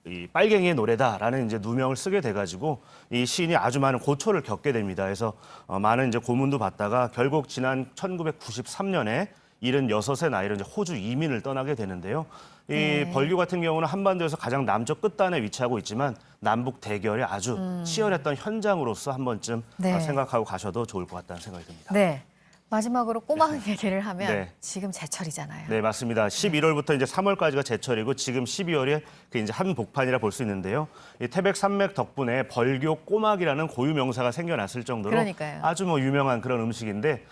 이 빨갱이의 노래다라는 이제 누명을 쓰게 돼가지고 이 시인이 아주 많은 고초를 겪게 됩니다. 그래서 많은 이제 고문도 받다가 결국 지난 1993년에 76의 나이로 이제 호주 이민을 떠나게 되는데요. 이 벌교 같은 경우는 한반도에서 가장 남쪽 끝단에 위치하고 있지만 남북 대결이 아주 치열했던 현장으로서 한 번쯤 생각하고 가셔도 좋을 것 같다는 생각이 듭니다. 네. 마지막으로 꼬막 얘기를 하면 지금 제철이잖아요. 네, 맞습니다. 11월부터 이제 3월까지가 제철이고 지금 12월에 그 이제 한복판이라 볼 수 있는데요. 이 태백 산맥 덕분에 벌교 꼬막이라는 고유 명사가 생겨났을 정도로 그러니까요. 아주 뭐 유명한 그런 음식인데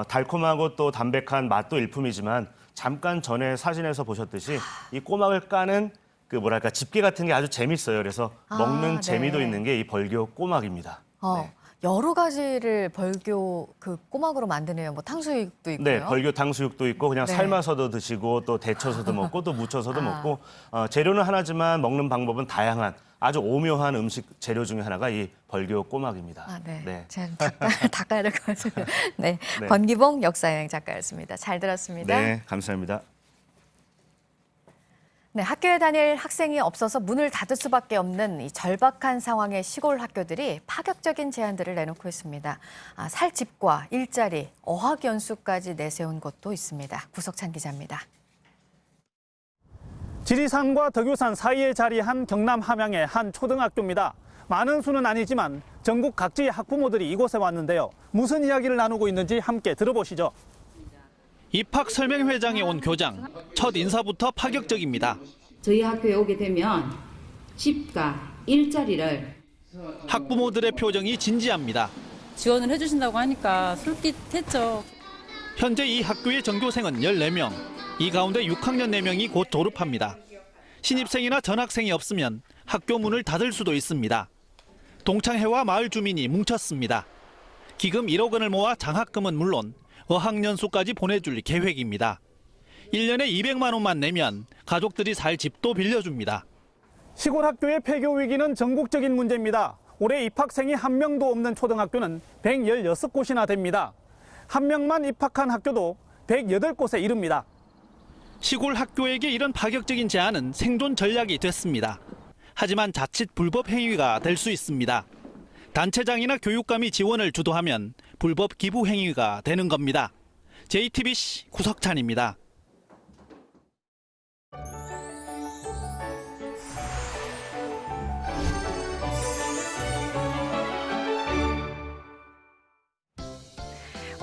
달콤하고 또 담백한 맛도 일품이지만 잠깐 전에 사진에서 보셨듯이 이 꼬막을 까는 그 뭐랄까 집게 같은 게 아주 재밌어요. 그래서 먹는 재미도 있는 게 이 벌교 꼬막입니다. 여러 가지를 벌교 그 꼬막으로 만드네요. 뭐 탕수육도 있고요. 네, 벌교 탕수육도 있고 그냥 삶아서도 드시고 또 데쳐서도 먹고 또 무쳐서도 먹고 재료는 하나지만 먹는 방법은 다양한 아주 오묘한 음식 재료 중에 하나가 이 벌교 꼬막입니다. 네. 제가 닦아야 될 것 같습니다. 네. 권기봉 역사여행 작가였습니다. 잘 들었습니다. 네, 감사합니다. 네, 학교에 다닐 학생이 없어서 문을 닫을 수밖에 없는 이 절박한 상황의 시골 학교들이 파격적인 제안들을 내놓고 있습니다. 살 집과 일자리, 어학 연수까지 내세운 곳도 있습니다. 구석찬 기자입니다. 지리산과 덕유산 사이에 자리한 경남 함양의 한 초등학교입니다. 많은 수는 아니지만 전국 각지의 학부모들이 이곳에 왔는데요. 무슨 이야기를 나누고 있는지 함께 들어보시죠. 입학 설명회장에 온 교장, 첫 인사부터 파격적입니다. 저희 학교에 오게 되면 집과 일자리를 학부모들의 표정이 진지합니다. 지원을 해주신다고 하니까 솔깃했죠. 현재 이 학교의 전교생은 14명, 이 가운데 6학년 4명이 곧 졸업합니다. 신입생이나 전학생이 없으면 학교 문을 닫을 수도 있습니다. 동창회와 마을 주민이 뭉쳤습니다. 기금 1억 원을 모아 장학금은 물론 어학연수까지 보내줄 계획입니다. 1년에 200만 원만 내면 가족들이 살 집도 빌려줍니다. 시골 학교의 폐교 위기는 전국적인 문제입니다. 올해 입학생이 한 명도 없는 초등학교는 116곳이나 됩니다. 한 명만 입학한 학교도 108곳에 이릅니다. 시골 학교에게 이런 파격적인 제안은 생존 전략이 됐습니다. 하지만 자칫 불법 행위가 될 수 있습니다. 단체장이나 교육감이 지원을 주도하면 불법 기부 행위가 되는 겁니다. JTBC 구석찬입니다.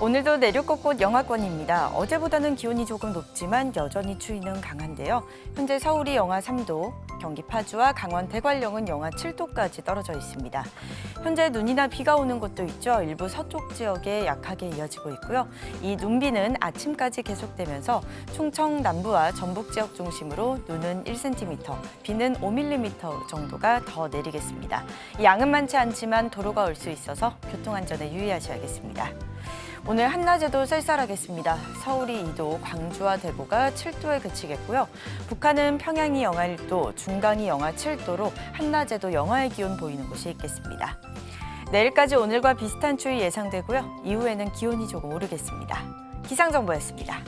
오늘도 내륙 곳곳 영하권입니다. 어제보다는 기온이 조금 높지만 여전히 추위는 강한데요. 현재 서울이 영하 3도, 경기 파주와 강원 대관령은 영하 7도까지 떨어져 있습니다. 현재 눈이나 비가 오는 곳도 있죠. 일부 서쪽 지역에 약하게 이어지고 있고요. 이 눈비는 아침까지 계속되면서 충청 남부와 전북 지역 중심으로 눈은 1cm, 비는 5mm 정도가 더 내리겠습니다. 양은 많지 않지만 도로가 올 수 있어서 교통안전에 유의하셔야겠습니다. 오늘 한낮에도 쌀쌀하겠습니다. 서울이 2도, 광주와 대구가 7도에 그치겠고요. 북한은 평양이 영하 1도, 중강이 영하 7도로 한낮에도 영하의 기온 보이는 곳이 있겠습니다. 내일까지 오늘과 비슷한 추위 예상되고요. 이후에는 기온이 조금 오르겠습니다. 기상정보였습니다.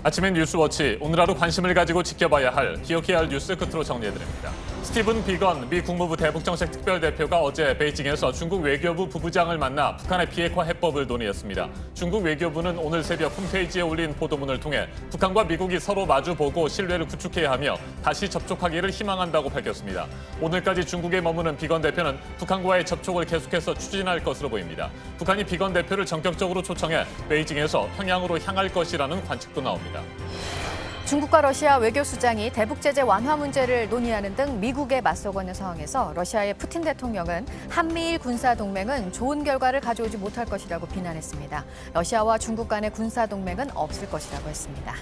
아침엔 뉴스워치, 오늘 하루 관심을 가지고 지켜봐야 할, 기억해야 할 뉴스 끝으로 정리해드립니다. 스티븐 비건 미 국무부 대북정책 특별대표가 어제 베이징에서 중국 외교부 부부장을 만나 북한의 비핵화 해법을 논의했습니다. 중국 외교부는 오늘 새벽 홈페이지에 올린 보도문을 통해 북한과 미국이 서로 마주보고 신뢰를 구축해야 하며 다시 접촉하기를 희망한다고 밝혔습니다. 오늘까지 중국에 머무는 비건 대표는 북한과의 접촉을 계속해서 추진할 것으로 보입니다. 북한이 비건 대표를 전격적으로 초청해 베이징에서 평양으로 향할 것이라는 관측도 나옵니다. 중국과 러시아 외교수장이 대북 제재 완화 문제를 논의하는 등 미국에 맞서고 있는 상황에서 러시아의 푸틴 대통령은 한미일 군사 동맹은 좋은 결과를 가져오지 못할 것이라고 비난했습니다. 러시아와 중국 간의 군사 동맹은 없을 것이라고 했습니다.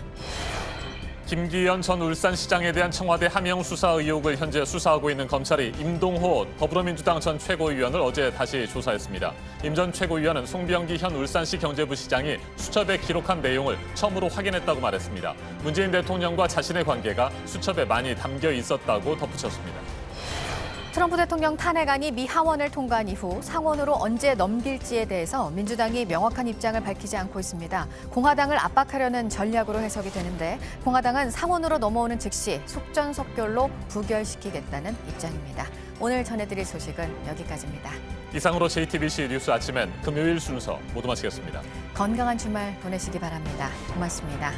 김기현 전 울산시장에 대한 청와대 하명 수사 의혹을 현재 수사하고 있는 검찰이 임동호 더불어민주당 전 최고위원을 어제 다시 조사했습니다. 임 전 최고위원은 송병기 현 울산시 경제부 시장이 수첩에 기록한 내용을 처음으로 확인했다고 말했습니다. 문재인 대통령과 자신의 관계가 수첩에 많이 담겨 있었다고 덧붙였습니다. 트럼프 대통령 탄핵안이 미 하원을 통과한 이후 상원으로 언제 넘길지에 대해서 민주당이 명확한 입장을 밝히지 않고 있습니다. 공화당을 압박하려는 전략으로 해석이 되는데 공화당은 상원으로 넘어오는 즉시 속전속결로 부결시키겠다는 입장입니다. 오늘 전해드릴 소식은 여기까지입니다. 이상으로 JTBC 뉴스 아침엔 금요일 순서 모두 마치겠습니다. 건강한 주말 보내시기 바랍니다. 고맙습니다.